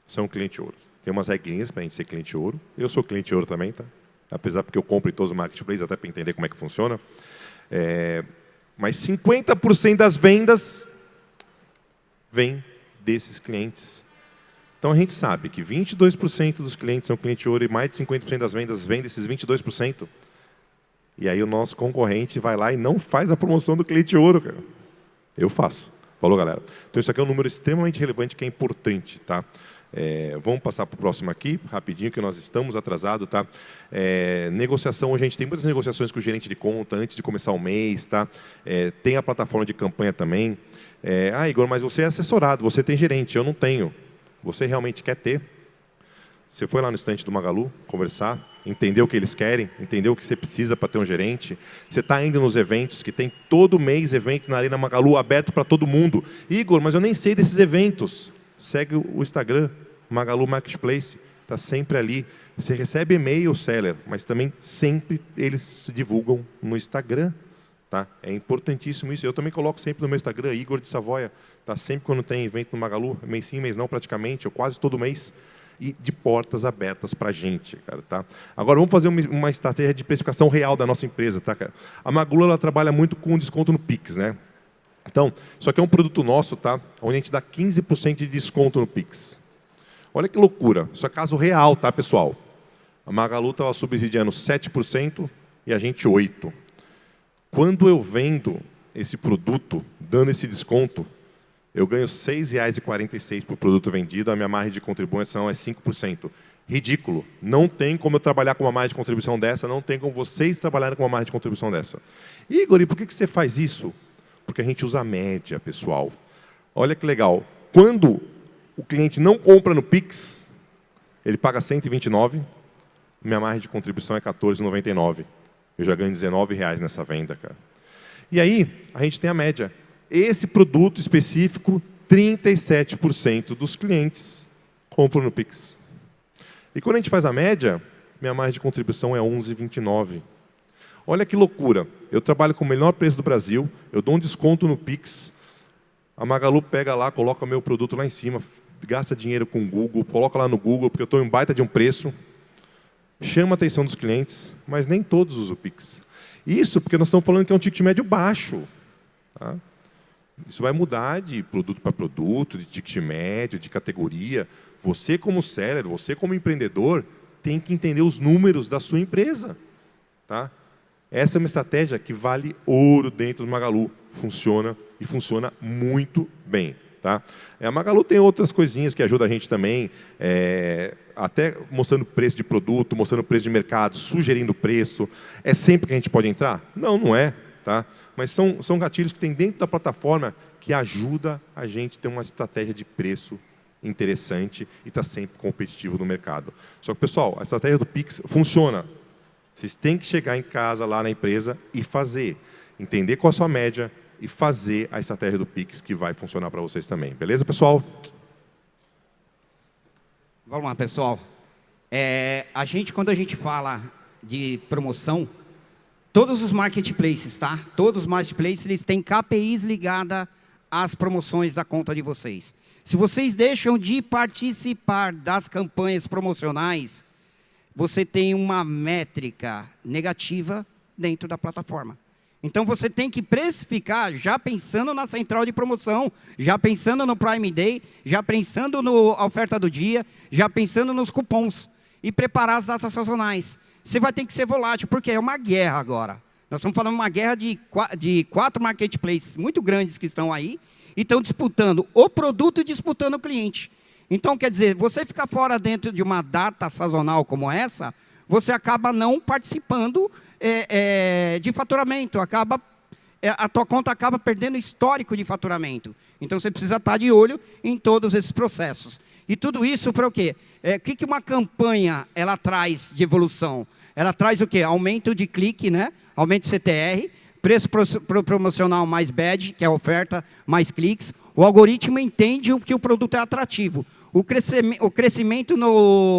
são cliente ouro. Tem umas regrinhas para a gente ser cliente ouro. Eu sou cliente ouro também, tá? Apesar porque eu compro em todos os marketplaces, até para entender como é que funciona. Mas 50% das vendas vem desses clientes. Então a gente sabe que 22% dos clientes são cliente ouro e mais de 50% das vendas vem desses 22%. E aí o nosso concorrente vai lá e não faz a promoção do cliente ouro, cara. Eu faço. Falou, galera? Então isso aqui é um número extremamente relevante que é importante, tá? Vamos passar para o próximo aqui, rapidinho, que nós estamos atrasados, tá? Negociação, a gente tem muitas negociações com o gerente de conta antes de começar o mês, tá? Tem a plataforma de campanha também. Igor, mas você é assessorado, você tem gerente, eu não tenho. Você realmente quer ter? Você foi lá no estande do Magalu conversar, entendeu o que eles querem, entendeu o que você precisa para ter um gerente. Você está indo nos eventos, que tem todo mês evento na Arena Magalu aberto para todo mundo. Igor, mas eu nem sei desses eventos. Segue o Instagram, Magalu Marketplace, está sempre ali. Você recebe e-mail, seller, mas também sempre eles se divulgam no Instagram. Tá? É importantíssimo isso. Eu também coloco sempre no meu Instagram, Igor de Savoia. Tá? Sempre quando tem evento no Magalu, mês sim, mês não, praticamente, ou quase todo mês, e de portas abertas para a gente, cara, tá? Agora, vamos fazer uma estratégia de precificação real da nossa empresa, tá, cara? A Magalu, ela trabalha muito com desconto no Pix, né? Então, isso aqui é um produto nosso, tá? Onde a gente dá 15% de desconto no Pix. Olha que loucura. Isso é caso real, tá, pessoal? A Magalu estava subsidiando 7% e a gente 8%. Quando eu vendo esse produto, dando esse desconto, eu ganho R$ 6,46 por produto vendido, a minha margem de contribuição é 5%. Ridículo. Não tem como eu trabalhar com uma margem de contribuição dessa, não tem como vocês trabalharem com uma margem de contribuição dessa. Igor, e por que você faz isso? Porque a gente usa a média, pessoal. Olha que legal. Quando o cliente não compra no Pix, ele paga R$ 129, minha margem de contribuição é R$ 14,99. Eu já ganho R$19 nessa venda, cara. E aí, a gente tem a média. Esse produto específico, 37% dos clientes compram no Pix. E quando a gente faz a média, minha margem de contribuição é 11,29. Olha que loucura. Eu trabalho com o melhor preço do Brasil, eu dou um desconto no Pix, a Magalu pega lá, coloca meu produto lá em cima, gasta dinheiro com o Google, coloca lá no Google, porque eu estou em baita de um preço, chama a atenção dos clientes, mas nem todos usam o Pix. Isso porque nós estamos falando que é um ticket médio baixo. Tá? Isso vai mudar de produto para produto, de ticket médio, de categoria. Você como seller, você como empreendedor, tem que entender os números da sua empresa. Tá? Essa é uma estratégia que vale ouro dentro do Magalu. Funciona e funciona muito bem. Tá? A Magalu tem outras coisinhas que ajudam a gente também, até mostrando preço de produto, mostrando preço de mercado, sugerindo preço. É sempre que a gente pode entrar? Não, não é. Tá? Mas são gatilhos que tem dentro da plataforma que ajuda a gente a ter uma estratégia de preço interessante e está sempre competitivo no mercado. Só que, pessoal, a estratégia do Pix funciona. Vocês têm que chegar em casa, lá na empresa, e fazer. Entender qual a sua média e fazer a estratégia do Pix, que vai funcionar para vocês também. Beleza, pessoal? Vamos lá, pessoal. Quando a gente fala de promoção, todos os marketplaces, tá? Todos os marketplaces, eles têm KPIs ligadas às promoções da conta de vocês. Se vocês deixam de participar das campanhas promocionais, você tem uma métrica negativa dentro da plataforma. Então, você tem que precificar já pensando na central de promoção, já pensando no Prime Day, já pensando na oferta do dia, já pensando nos cupons e preparar as datas sazonais. Você vai ter que ser volátil, porque é uma guerra agora. Nós estamos falando de uma guerra de 4 marketplaces muito grandes que estão aí e estão disputando o produto e disputando o cliente. Então, quer dizer, você ficar fora dentro de uma data sazonal como essa, você acaba não participando de faturamento, a tua conta acaba perdendo histórico de faturamento. Então, você precisa estar de olho em todos esses processos. E tudo isso para o quê? O que uma campanha ela traz de evolução? Ela traz o quê? Aumento de clique, né? Aumento de CTR, preço promocional mais badge, que é a oferta, mais cliques. O algoritmo entende que o produto é atrativo. O crescimento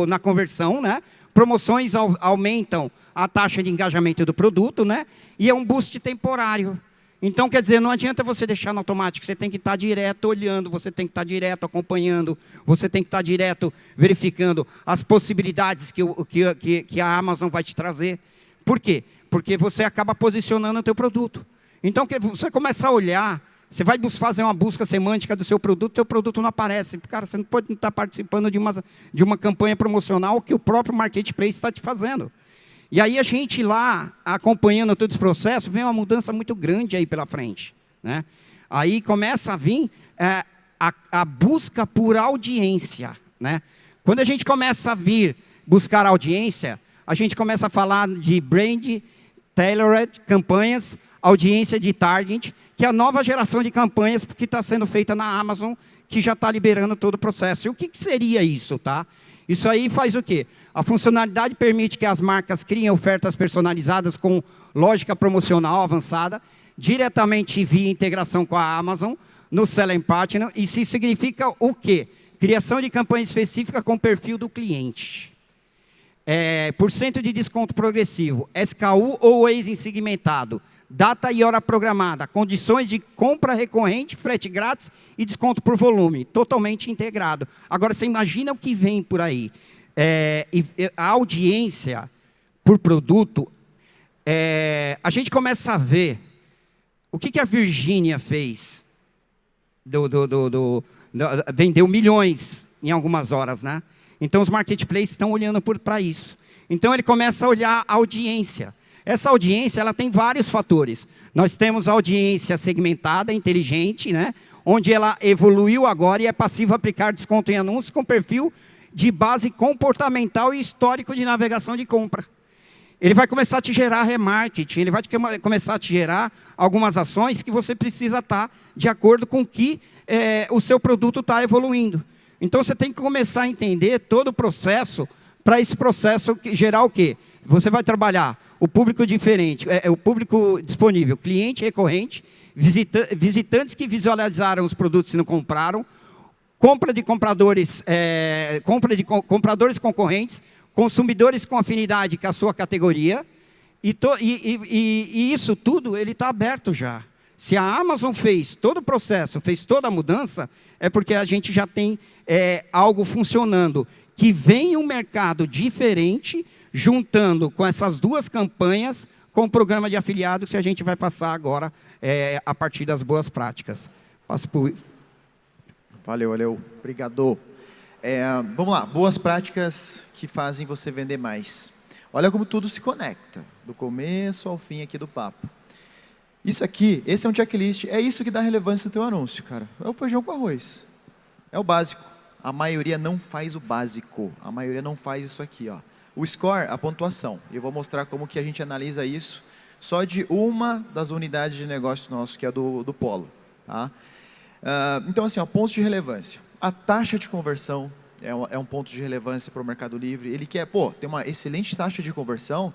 na conversão, né? Promoções aumentam a taxa de engajamento do produto, né? E é um boost temporário. Então, quer dizer, não adianta você deixar no automático, você tem que estar direto olhando, você tem que estar direto acompanhando, você tem que estar direto verificando as possibilidades que a Amazon vai te trazer. Por quê? Porque você acaba posicionando o teu produto. Então, você começa a olhar, você vai fazer uma busca semântica do seu produto não aparece. Cara, você não pode estar participando de uma campanha promocional que o próprio marketplace está te fazendo. E aí a gente lá, acompanhando todo esse processo, vem uma mudança muito grande aí pela frente. Né? Aí começa a vir a busca por audiência. Né? Quando a gente começa a vir buscar audiência, a gente começa a falar de brand, tailored, campanhas, audiência de target, que é a nova geração de campanhas que está sendo feita na Amazon, que já está liberando todo o processo. E o que seria isso? Tá? Isso aí faz o quê? A funcionalidade permite que as marcas criem ofertas personalizadas com lógica promocional avançada, diretamente via integração com a Amazon, no Selling Partner. Isso significa o quê? Criação de campanha específica com o perfil do cliente. Porcento de desconto progressivo, SKU ou Waze segmentado, data e hora programada, condições de compra recorrente, frete grátis e desconto por volume, totalmente integrado. Agora, você imagina o que vem por aí. A audiência por produto, a gente começa a ver o que a Virgínia fez. Vendeu milhões em algumas horas, né? Então, os marketplaces estão olhando para isso. Então, ele começa a olhar a audiência. Essa audiência, ela tem vários fatores. Nós temos a audiência segmentada, inteligente, né? Onde ela evoluiu agora e é passiva a aplicar desconto em anúncios com perfil de base comportamental e histórico de navegação de compra. Ele vai começar a te gerar remarketing, ele vai começar a te gerar algumas ações que você precisa estar de acordo com que o seu produto está evoluindo. Então, você tem que começar a entender todo o processo, para esse processo gerar o quê? Você vai trabalhar o público diferente, o público disponível, cliente recorrente, visitantes que visualizaram os produtos e não compraram, compra de compradores concorrentes, consumidores com afinidade com a sua categoria, e isso tudo ele está aberto já. Se a Amazon fez todo o processo, fez toda a mudança, é porque a gente já tem algo funcionando, que vem um mercado diferente, juntando com essas duas campanhas, com o programa de afiliados que a gente vai passar agora, a partir das boas práticas. Passo por... Valeu. Obrigado. Vamos lá, boas práticas que fazem você vender mais. Olha como tudo se conecta, do começo ao fim aqui do papo. Isso aqui, esse é um checklist, é isso que dá relevância no teu anúncio, cara. É o feijão com arroz. É o básico. A maioria não faz o básico. A maioria não faz isso aqui, ó. O score, a pontuação. Eu vou mostrar como que a gente analisa isso só de uma das unidades de negócio nosso, que é do Polo. Tá? Então, assim, ó, pontos de relevância. A taxa de conversão é um ponto de relevância para o Mercado Livre. Ele quer, ter uma excelente taxa de conversão,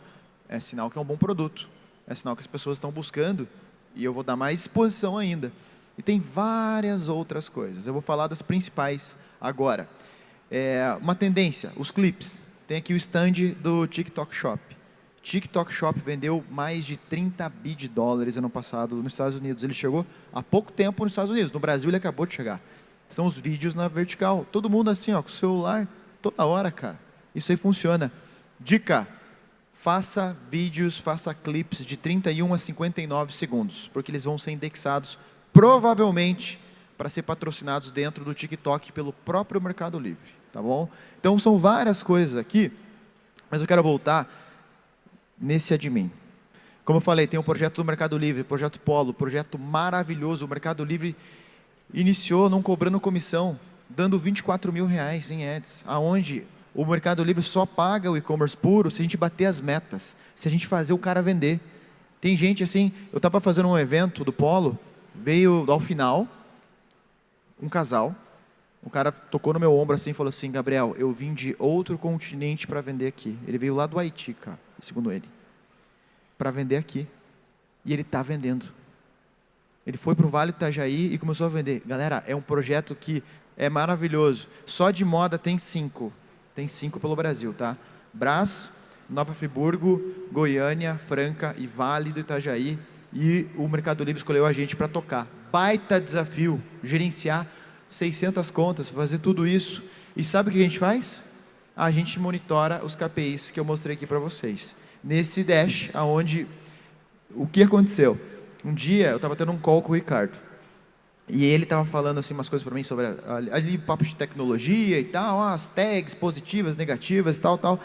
é sinal que é um bom produto. É sinal que as pessoas estão buscando e eu vou dar mais exposição ainda. E tem várias outras coisas. Eu vou falar das principais agora. Uma tendência, os clips. Tem aqui o stand do TikTok Shop. TikTok Shop vendeu mais de 30 bi de dólares ano passado nos Estados Unidos. Ele chegou há pouco tempo nos Estados Unidos. No Brasil ele acabou de chegar. São os vídeos na vertical. Todo mundo assim, ó, com o celular, toda hora, cara. Isso aí funciona. Dica. Faça vídeos, faça clips de 31 a 59 segundos, porque eles vão ser indexados, provavelmente, para ser patrocinados dentro do TikTok pelo próprio Mercado Livre, tá bom? Então, são várias coisas aqui, mas eu quero voltar nesse admin. Como eu falei, tem o projeto do Mercado Livre, o projeto Polo, projeto maravilhoso. O Mercado Livre iniciou não cobrando comissão, dando 24 mil reais em ads, aonde o Mercado Livre só paga o e-commerce puro se a gente bater as metas, se a gente fazer o cara vender. Tem gente assim, eu estava fazendo um evento do Polo, veio ao final, um casal, o cara tocou no meu ombro assim e falou assim: Gabriel, eu vim de outro continente para vender aqui. Ele veio lá do Haiti, cara, segundo ele, para vender aqui. E ele está vendendo. Ele foi para o Vale do Itajaí e começou a vender. Galera, é um projeto que é maravilhoso. Só de moda tem 5. Tem 5 pelo Brasil, tá? Brás, Nova Friburgo, Goiânia, Franca e Vale do Itajaí. E o Mercado Livre escolheu a gente para tocar. Baita desafio, gerenciar 600 contas, fazer tudo isso. E sabe o que a gente faz? A gente monitora os KPIs que eu mostrei aqui para vocês. Nesse dash, aonde o que aconteceu? Um dia eu estava tendo um call com o Ricardo. E ele estava falando assim umas coisas para mim sobre ali papo de tecnologia e tal, as tags positivas, negativas e tal.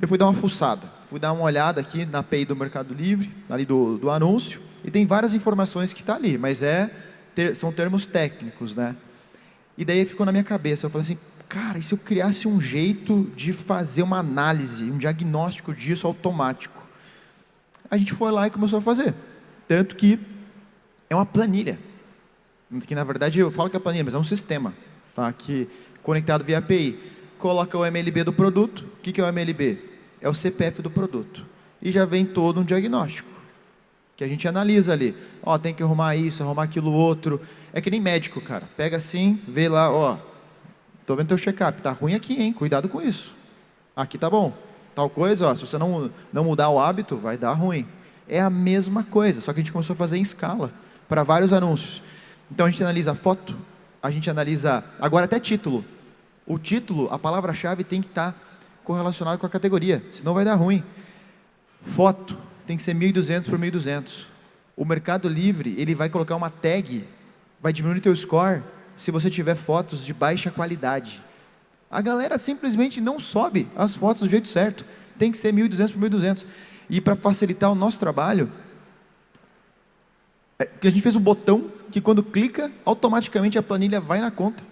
Eu fui dar uma fuçada, fui dar uma olhada aqui na API do Mercado Livre, ali do anúncio, e tem várias informações que está ali, mas são termos técnicos, né? E daí ficou na minha cabeça, eu falei assim, cara, e se eu criasse um jeito de fazer uma análise, um diagnóstico disso automático? A gente foi lá e começou a fazer, tanto que é uma planilha. Que na verdade eu falo que é planilha, mas é um sistema, tá? Que conectado via API. Coloca o MLB do produto. O que é o MLB? É o CPF do produto. E já vem todo um diagnóstico, que a gente analisa ali. Ó, tem que arrumar isso, arrumar aquilo outro. É que nem médico, cara. Pega assim, vê lá, ó, tô vendo teu check-up, tá ruim aqui, hein? Cuidado com isso. Aqui tá bom. Tal coisa, ó, se você não mudar o hábito, vai dar ruim. É a mesma coisa, só que a gente começou a fazer em escala, para vários anúncios. Então a gente analisa foto, a gente analisa, agora até título. O título, a palavra-chave tem que estar correlacionada com a categoria, senão vai dar ruim. Foto, tem que ser 1.200 por 1.200. O Mercado Livre, ele vai colocar uma tag, vai diminuir o teu score, se você tiver fotos de baixa qualidade. A galera simplesmente não sobe as fotos do jeito certo. Tem que ser 1.200 por 1.200. E para facilitar o nosso trabalho, a gente fez um botão que quando clica, automaticamente a planilha vai na conta,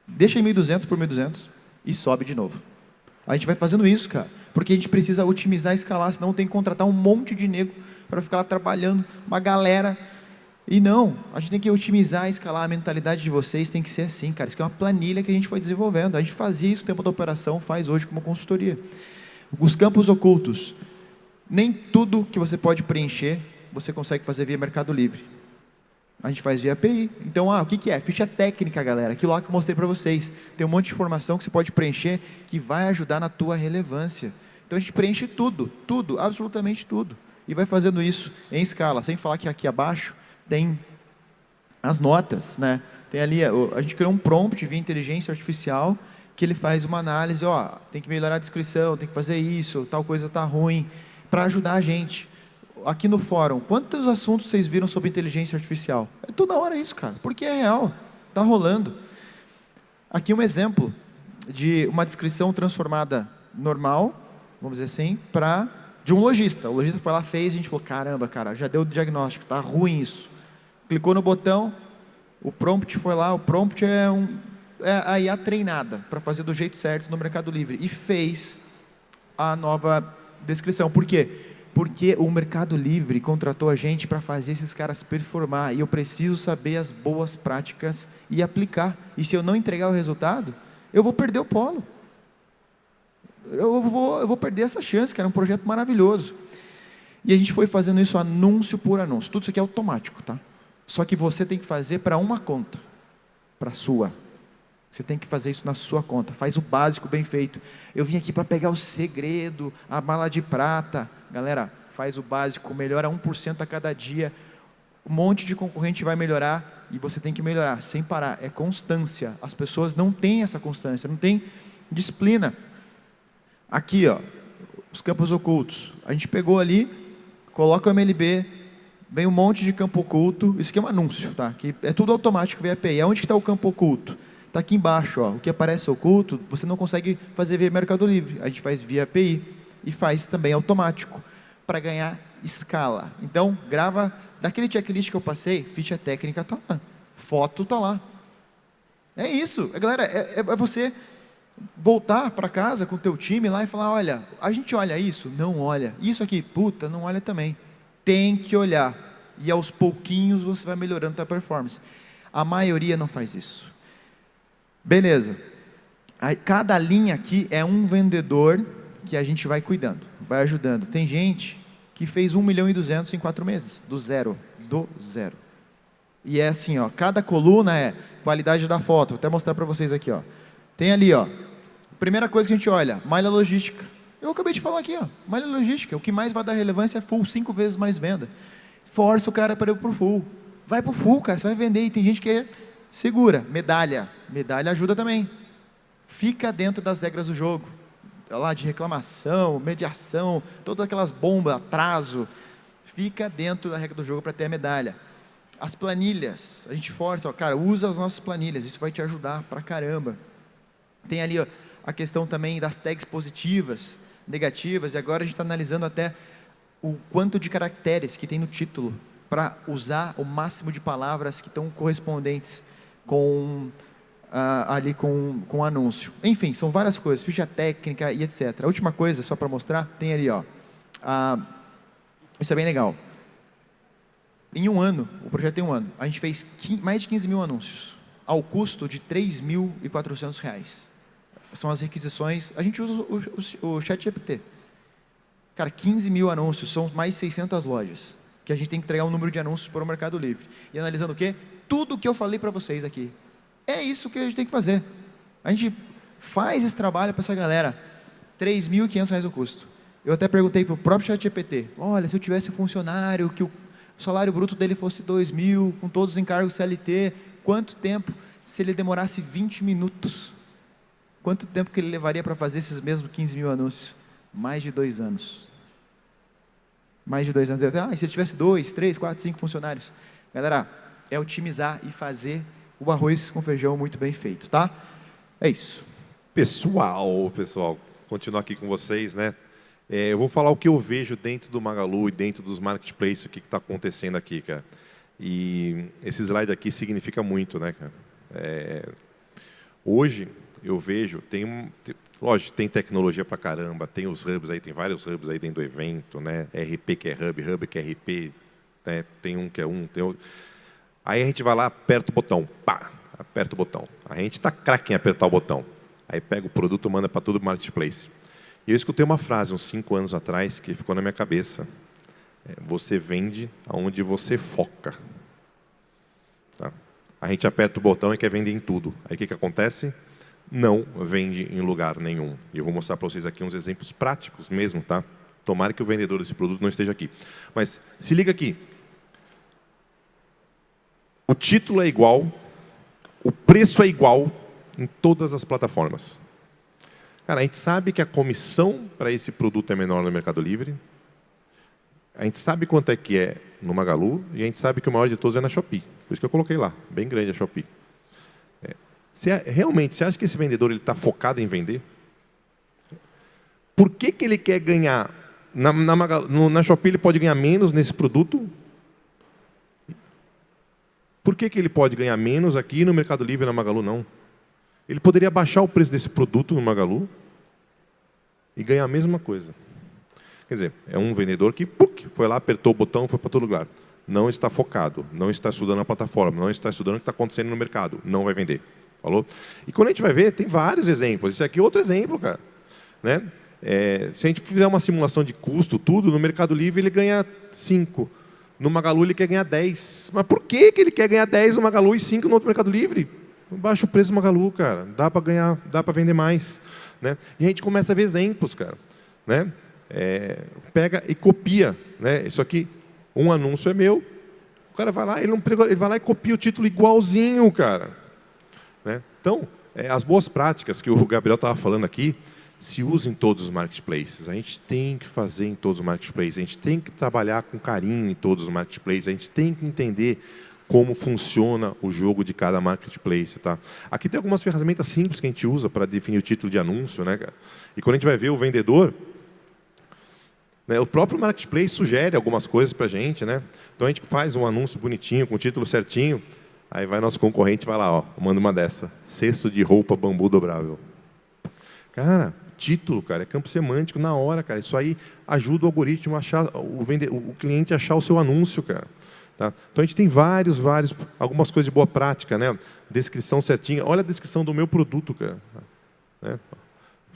deixa em 1.200 por 1.200 e sobe de novo. A gente vai fazendo isso, cara, porque a gente precisa otimizar e escalar, senão tem que contratar um monte de nego para ficar lá trabalhando, uma galera. E não, a gente tem que otimizar e escalar. A mentalidade de vocês tem que ser assim, cara. Isso aqui é uma planilha que a gente foi desenvolvendo. A gente fazia isso no tempo da operação, faz hoje como consultoria. Os campos ocultos. Nem tudo que você pode preencher, você consegue fazer via Mercado Livre. A gente faz via API. Então, o que é? Ficha técnica, galera. Aquilo lá que eu mostrei para vocês. Tem um monte de informação que você pode preencher que vai ajudar na tua relevância. Então, a gente preenche tudo, absolutamente tudo. E vai fazendo isso em escala. Sem falar que aqui abaixo tem as notas, né? Tem ali, a gente criou um prompt via inteligência artificial que ele faz uma análise, tem que melhorar a descrição, tem que fazer isso, tal coisa está ruim, para ajudar a gente. Aqui no fórum, quantos assuntos vocês viram sobre inteligência artificial? É toda hora isso, cara, porque é real, está rolando. Aqui um exemplo de uma descrição transformada normal, vamos dizer assim, de um lojista. O lojista foi lá, fez, e a gente falou, caramba, cara, já deu o diagnóstico, tá ruim isso. Clicou no botão, o prompt foi lá, o prompt é a IA treinada para fazer do jeito certo no Mercado Livre, e fez a nova descrição. Por quê? Porque o Mercado Livre contratou a gente para fazer esses caras performar, e eu preciso saber as boas práticas e aplicar. E se eu não entregar o resultado, eu vou perder o polo. Eu vou perder essa chance, que era um projeto maravilhoso. E a gente foi fazendo isso anúncio por anúncio. Tudo isso aqui é automático, tá? Só que você tem que fazer para uma conta, para a sua. Você tem que fazer isso na sua conta. Faz o básico bem feito. Eu vim aqui para pegar o segredo, a bala de prata. Galera, faz o básico, melhora 1% a cada dia. Um monte de concorrente vai melhorar e você tem que melhorar sem parar. É constância. As pessoas não têm essa constância, não têm disciplina. Aqui, os campos ocultos. A gente pegou ali, coloca o MLB, vem um monte de campo oculto. Isso aqui é um anúncio, tá? Que é tudo automático via API. Onde que está o campo oculto? Está aqui embaixo, o que aparece oculto, você não consegue fazer via Mercado Livre. A gente faz via API e faz também automático, para ganhar escala. Então, grava, daquele checklist que eu passei, ficha técnica está lá, foto está lá. É isso, galera, é você voltar para casa com o teu time lá e falar, olha, a gente olha isso? Não olha. Isso aqui, puta, não olha também. Tem que olhar. E aos pouquinhos você vai melhorando a tua performance. A maioria não faz isso. Beleza. Aí, cada linha aqui é um vendedor que a gente vai cuidando, vai ajudando. Tem gente que fez 1.200.000 em 4 meses, do zero. E é assim, cada coluna é qualidade da foto. Vou até mostrar para vocês aqui, Tem ali, primeira coisa que a gente olha, malha logística. Eu acabei de falar aqui, malha logística. O que mais vai dar relevância é full, 5 vezes mais venda. Força o cara para ir pro full. Vai pro full, cara, você vai vender. E tem gente que segura. Medalha ajuda também. Fica dentro das regras do jogo. Lá de reclamação, mediação, todas aquelas bombas, atraso. Fica dentro da regra do jogo para ter a medalha. As planilhas, a gente força, cara, usa as nossas planilhas, isso vai te ajudar pra caramba. Tem ali a questão também das tags positivas, negativas, e agora a gente está analisando até o quanto de caracteres que tem no título, para usar o máximo de palavras que estão correspondentes com ali com o anúncio. Enfim, são várias coisas, ficha técnica e etc. A última coisa, só para mostrar, tem ali, isso é bem legal. Em um ano, o projeto tem um ano, a gente fez mais de 15 mil anúncios, ao custo de R$3.400. São as requisições, a gente usa o ChatGPT. Cara, 15 mil anúncios, são mais 600 lojas, que a gente tem que entregar um número de anúncios para o Mercado Livre. E analisando o quê? Tudo que eu falei para vocês aqui. É isso que a gente tem que fazer. A gente faz esse trabalho para essa galera. R$3.500 o custo. Eu até perguntei para o próprio ChatGPT, olha, se eu tivesse um funcionário que o salário bruto dele fosse 2.000, com todos os encargos CLT, quanto tempo, se ele demorasse 20 minutos, quanto tempo que ele levaria para fazer esses mesmos 15.000 anúncios? Mais de 2 anos. Mais de 2 anos. E se ele tivesse 2, 3, 4, 5 funcionários? Galera, é otimizar e fazer o arroz com feijão muito bem feito, tá? É isso. Pessoal, continuar aqui com vocês, né? Eu vou falar o que eu vejo dentro do Magalu e dentro dos marketplaces, o que está acontecendo aqui, cara. E esse slide aqui significa muito, né, cara? Hoje, eu vejo, lógico, tem tecnologia pra caramba, tem os hubs aí, tem vários hubs aí dentro do evento, né? RP que é hub que é RP, né? Tem um que é tem outro. Aí a gente vai lá, aperta o botão, pá, aperta o botão. A gente está craque em apertar o botão. Aí pega o produto e manda para todo o marketplace. E eu escutei uma frase uns 5 anos atrás que ficou na minha cabeça. Você vende aonde você foca. Tá? A gente aperta o botão e quer vender em tudo. Aí o que acontece? Não vende em lugar nenhum. E eu vou mostrar para vocês aqui uns exemplos práticos mesmo, tá? Tomara que o vendedor desse produto não esteja aqui. Mas se liga aqui. O título é igual, o preço é igual em todas as plataformas. Cara, a gente sabe que a comissão para esse produto é menor no Mercado Livre. A gente sabe quanto é que é no Magalu e a gente sabe que o maior de todos é na Shopee. Por isso que eu coloquei lá, bem grande a Shopee. Realmente, você acha que esse vendedor está focado em vender? Por que ele quer ganhar? Na Shopee ele pode ganhar menos nesse produto? Por que ele pode ganhar menos aqui no Mercado Livre e na Magalu não? Ele poderia baixar o preço desse produto no Magalu e ganhar a mesma coisa. Quer dizer, é um vendedor que foi lá, apertou o botão, foi para todo lugar. Não está focado, não está estudando a plataforma, não está estudando o que está acontecendo no mercado, não vai vender. Falou? E quando a gente vai ver, tem vários exemplos. Esse aqui é outro exemplo, cara. Né? Se a gente fizer uma simulação de custo, tudo, no Mercado Livre ele ganha 5. No Magalu ele quer ganhar 10. Mas por que ele quer ganhar 10 no Magalu e 5 no outro Mercado Livre? Baixa o preço do Magalu, cara. Dá para ganhar, dá para vender mais. Né? E a gente começa a ver exemplos, cara. Né? Pega e copia. Né? Isso aqui, um anúncio é meu. O cara vai lá, ele vai lá e copia o título igualzinho, cara. Né? Então, as boas práticas que o Gabriel estava falando aqui, se usa em todos os marketplaces. A gente tem que fazer em todos os marketplaces. A gente tem que trabalhar com carinho em todos os marketplaces. A gente tem que entender como funciona o jogo de cada marketplace. Tá? Aqui tem algumas ferramentas simples que a gente usa para definir o título de anúncio. Né, cara? E quando a gente vai ver o vendedor, né, o próprio marketplace sugere algumas coisas para a gente. Né? Então, a gente faz um anúncio bonitinho, com o título certinho. Aí vai nosso concorrente, vai lá, ó, manda uma dessa. Cesto de roupa bambu dobrável. Cara, título, cara, é campo semântico na hora, cara. Isso aí ajuda o algoritmo a achar, o cliente a achar o seu anúncio, cara. Tá? Então a gente tem algumas coisas de boa prática, né? Descrição certinha. Olha a descrição do meu produto, cara. Né?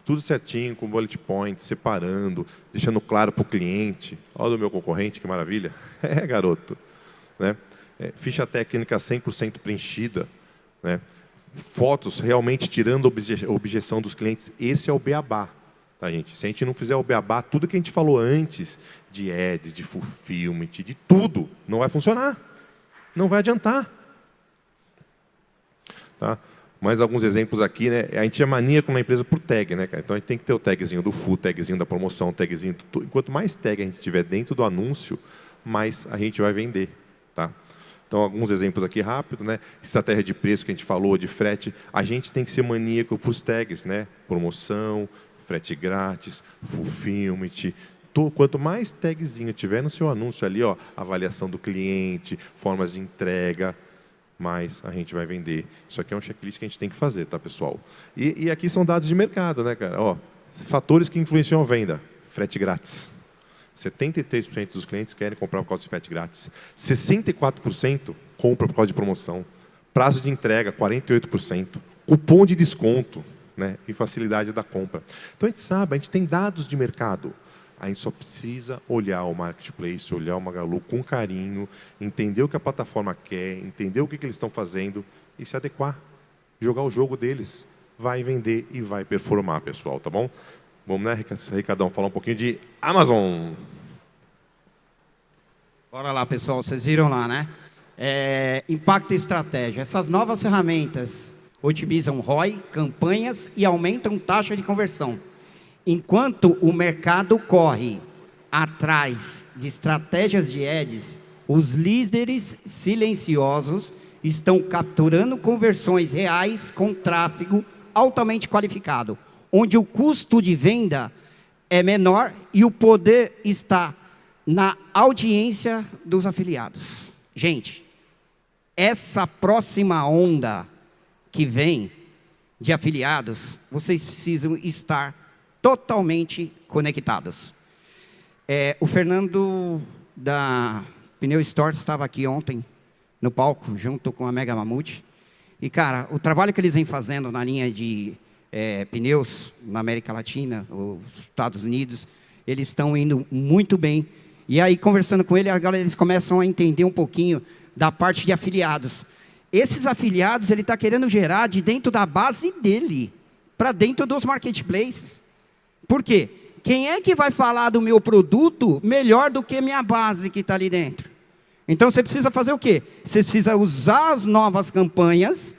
Tudo certinho, com bullet point, separando, deixando claro para o cliente. Olha o meu concorrente, que maravilha. Garoto. Né? Ficha técnica 100% preenchida. Né? Fotos realmente tirando a objeção dos clientes. Esse é o beabá. Tá, gente? Se a gente não fizer o beabá, tudo que a gente falou antes, de ads, de fulfillment, de tudo, não vai funcionar. Não vai adiantar. Tá? Mais alguns exemplos aqui, né? A gente é maníaco na empresa por tag, né, cara? Então a gente tem que ter o tagzinho do full, tagzinho da promoção, tagzinho. Quanto mais tag a gente tiver dentro do anúncio, mais a gente vai vender. Tá? Então, alguns exemplos aqui rápido, né? Estratégia de preço que a gente falou, de frete. A gente tem que ser maníaco para os tags, né? Promoção, frete grátis, fulfillment. Quanto mais tagzinho tiver no seu anúncio ali, ó, avaliação do cliente, formas de entrega, mais a gente vai vender. Isso aqui é um checklist que a gente tem que fazer, tá, pessoal? E aqui são dados de mercado, né, cara? Ó, fatores que influenciam a venda. Frete grátis. 73% dos clientes querem comprar por causa de frete grátis. 64% compram por causa de promoção. Prazo de entrega, 48%. Cupom de desconto, né? E facilidade da compra. Então, a gente sabe, a gente tem dados de mercado. A gente só precisa olhar o marketplace, olhar o Magalu com carinho, entender o que a plataforma quer, entender o que eles estão fazendo e se adequar. Jogar o jogo deles. Vai vender e vai performar, pessoal, tá bom? Vamos, né, Ricardão, falar um pouquinho de Amazon. Bora lá, pessoal, vocês viram lá, né? Impacto e estratégia. Essas novas ferramentas otimizam ROI, campanhas e aumentam taxa de conversão. Enquanto o mercado corre atrás de estratégias de ads, os líderes silenciosos estão capturando conversões reais com tráfego altamente qualificado, onde o custo de venda é menor e o poder está na audiência dos afiliados. Gente, essa próxima onda que vem de afiliados, vocês precisam estar totalmente conectados. O Fernando da Pneu Store estava aqui ontem no palco, junto com a Mega Mamute. E, cara, o trabalho que eles vêm fazendo na linha de pneus na América Latina, os Estados Unidos, eles estão indo muito bem. E aí, conversando com ele, agora eles começam a entender um pouquinho da parte de afiliados. Esses afiliados, ele está querendo gerar de dentro da base dele, para dentro dos marketplaces. Por quê? Quem é que vai falar do meu produto melhor do que minha base que está ali dentro? Então, você precisa fazer o quê? Você precisa usar as novas campanhas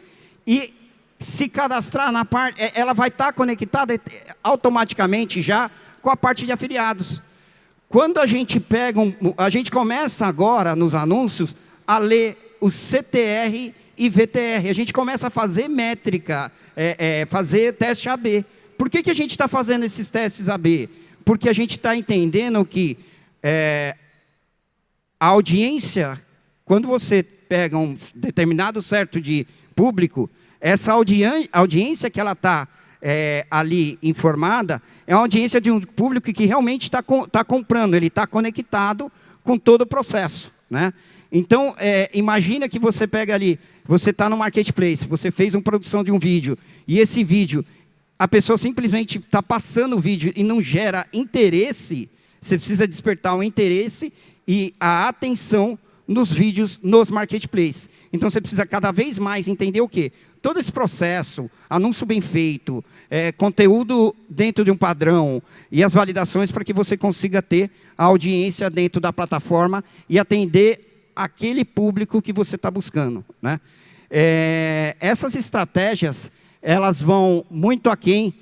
e se cadastrar na parte... Ela vai estar conectada automaticamente já com a parte de afiliados. Quando a gente pega... a gente começa agora, nos anúncios, a ler o CTR e VTR. A gente começa a fazer métrica, fazer teste AB. Por que a gente está fazendo esses testes AB? Porque a gente está entendendo que a audiência, quando você pega um determinado certo de público, essa audiência que ela está ali informada, é uma audiência de um público que realmente está comprando, ele está conectado com todo o processo, né? Então, imagina que você pega ali, você está no marketplace, você fez uma produção de um vídeo, e esse vídeo, a pessoa simplesmente está passando o vídeo e não gera interesse, você precisa despertar o interesse e a atenção nos vídeos nos marketplaces. Então, você precisa cada vez mais entender o quê? Todo esse processo, anúncio bem feito, conteúdo dentro de um padrão e as validações para que você consiga ter a audiência dentro da plataforma e atender aquele público que você está buscando, né? Essas estratégias, elas vão muito aquém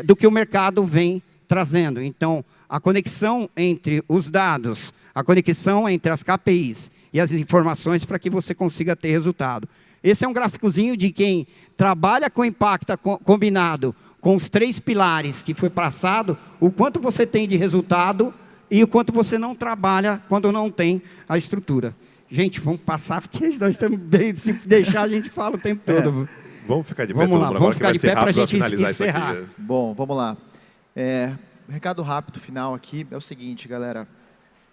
do que o mercado vem trazendo. Então, a conexão entre os dados, a conexão entre as KPIs e as informações para que você consiga ter resultado. Esse é um gráficozinho de quem trabalha com impacto combinado com os 3 pilares que foi passado, o quanto você tem de resultado e o quanto você não trabalha quando não tem a estrutura. Gente, vamos passar, porque nós estamos bem, se deixar a gente fala o tempo todo. Vamos ficar de pé, vamos lá, agora, vamos ficar de pé para a gente finalizar encerrar. isso aqui. Bom, vamos lá. Recado rápido final aqui é o seguinte, galera.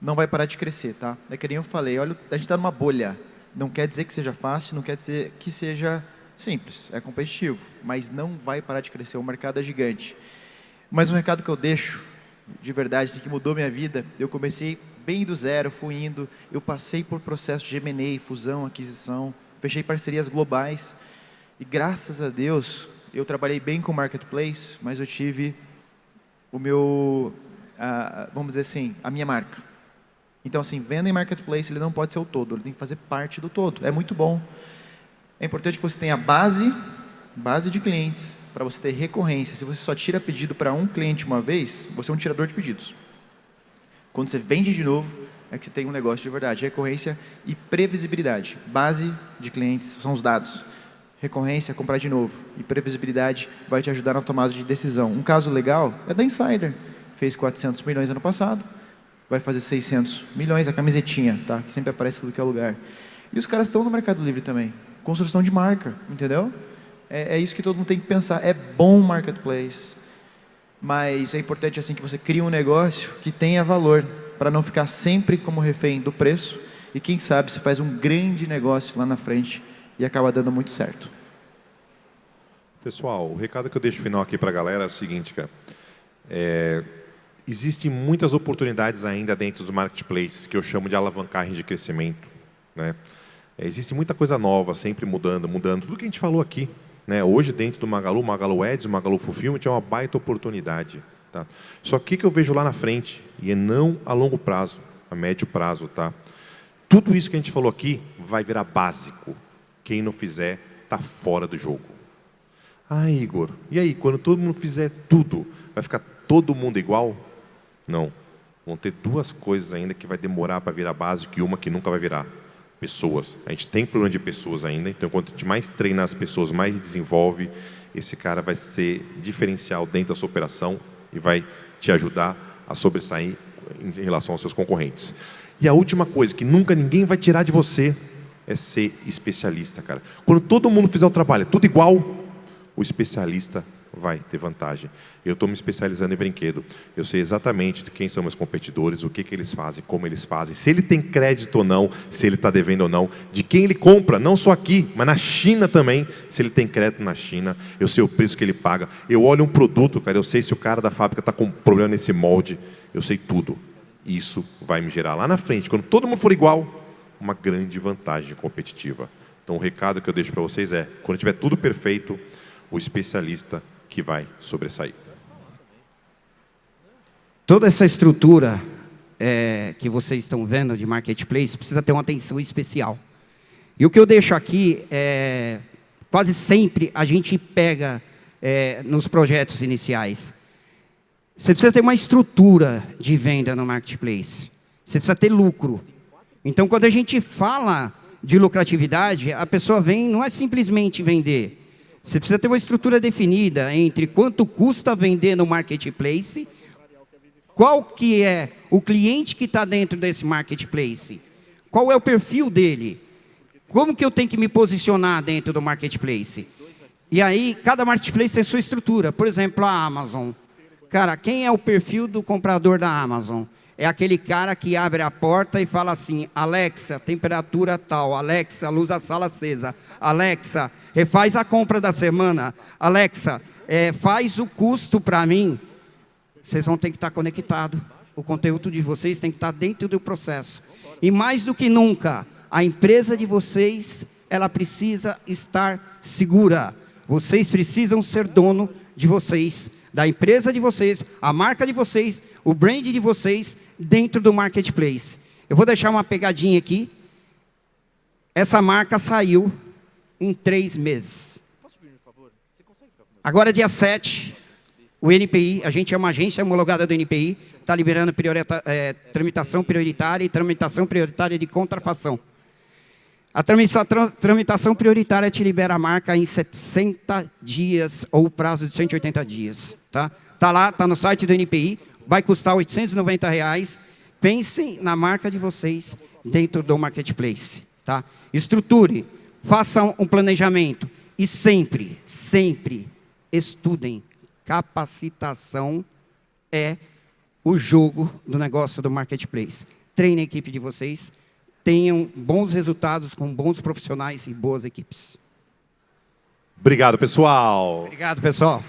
Não vai parar de crescer, tá? É que nem eu falei, olha, a gente está numa bolha. Não quer dizer que seja fácil, não quer dizer que seja simples. É competitivo, mas não vai parar de crescer. O mercado é gigante. Mas um recado que eu deixo, de verdade, assim, que mudou minha vida, eu comecei bem do zero, fui indo, eu passei por processo de M&A, fusão, aquisição, fechei parcerias globais, e graças a Deus, eu trabalhei bem com o Marketplace, mas eu tive o meu, vamos dizer assim, a minha marca. Então, assim, venda em Marketplace, ele não pode ser o todo, ele tem que fazer parte do todo. É muito bom. É importante que você tenha base de clientes, para você ter recorrência. Se você só tira pedido para um cliente uma vez, você é um tirador de pedidos. Quando você vende de novo, é que você tem um negócio de verdade. Recorrência e previsibilidade. Base de clientes são os dados. Recorrência, comprar de novo. E previsibilidade vai te ajudar na tomada de decisão. Um caso legal é da Insider. Fez 400 milhões ano passado. Vai fazer 600 milhões, a camisetinha, tá? Que sempre aparece em tudo que é lugar. E os caras estão no Mercado Livre também. Construção de marca, entendeu? É isso que todo mundo tem que pensar. É bom o Marketplace, mas é importante assim que você crie um negócio que tenha valor, para não ficar sempre como refém do preço, e quem sabe você faz um grande negócio lá na frente e acaba dando muito certo. Pessoal, o recado que eu deixo final aqui para a galera é o seguinte, cara. Existem muitas oportunidades ainda dentro dos marketplaces, que eu chamo de alavancagem de crescimento, né? Existe muita coisa nova, sempre mudando. Tudo que a gente falou aqui, né? Hoje, dentro do Magalu Ads, o Magalu Fulfillment é uma baita oportunidade. Tá? Só que o que eu vejo lá na frente, e é não a longo prazo, a médio prazo, tá? Tudo isso que a gente falou aqui vai virar básico. Quem não fizer, está fora do jogo. Ah, Igor, e aí, quando todo mundo fizer tudo, vai ficar todo mundo igual? Não. Vão ter duas coisas ainda que vai demorar para virar básico e uma que nunca vai virar. Pessoas. A gente tem problema de pessoas ainda, então quanto a gente mais treina as pessoas, mais desenvolve, esse cara vai ser diferencial dentro da sua operação e vai te ajudar a sobressair em relação aos seus concorrentes. E a última coisa que nunca ninguém vai tirar de você é ser especialista, cara. Quando todo mundo fizer o trabalho, tudo igual, o especialista vai ter vantagem. Eu estou me especializando em brinquedo. Eu sei exatamente de quem são meus competidores, o que eles fazem, como eles fazem, se ele tem crédito ou não, se ele está devendo ou não, de quem ele compra, não só aqui, mas na China também, se ele tem crédito na China, eu sei o preço que ele paga. Eu olho um produto, cara, eu sei se o cara da fábrica está com problema nesse molde, eu sei tudo. Isso vai me gerar lá na frente, quando todo mundo for igual, uma grande vantagem competitiva. Então o recado que eu deixo para vocês é, quando tiver tudo perfeito, o especialista que vai sobressair. Toda essa estrutura que vocês estão vendo de marketplace precisa ter uma atenção especial. E o que eu deixo aqui quase sempre a gente pega nos projetos iniciais. Você precisa ter uma estrutura de venda no marketplace. Você precisa ter lucro. Então, quando a gente fala de lucratividade, a pessoa vem, não é simplesmente vender. Você precisa ter uma estrutura definida entre quanto custa vender no marketplace, qual que é o cliente que está dentro desse marketplace, qual é o perfil dele, como que eu tenho que me posicionar dentro do marketplace. E aí, cada marketplace tem sua estrutura. Por exemplo, a Amazon. Cara, quem é o perfil do comprador da Amazon? É aquele cara que abre a porta e fala assim, Alexa, temperatura tal, Alexa, luz da sala acesa, Alexa, refaz a compra da semana, Alexa, faz o custo para mim. Vocês vão ter que estar conectados. O conteúdo de vocês tem que estar dentro do processo. E mais do que nunca, a empresa de vocês, ela precisa estar segura. Vocês precisam ser dono de vocês, da empresa de vocês, a marca de vocês, o brand de vocês, dentro do marketplace. Eu vou deixar uma pegadinha aqui. Essa marca saiu em 3 meses. Agora, dia 7, o NPI, a gente é uma agência homologada do NPI, está liberando tramitação prioritária e tramitação prioritária de contrafação. A tramitação prioritária te libera a marca em 60 dias ou prazo de 180 dias. Tá lá, está no site do NPI, vai custar R$ 890. Pensem na marca de vocês dentro do marketplace. Tá? Estruture, façam um planejamento e sempre, sempre estudem. Capacitação é o jogo do negócio do marketplace. Treine a equipe de vocês, tenham bons resultados com bons profissionais e boas equipes. Obrigado, pessoal. Obrigado, pessoal.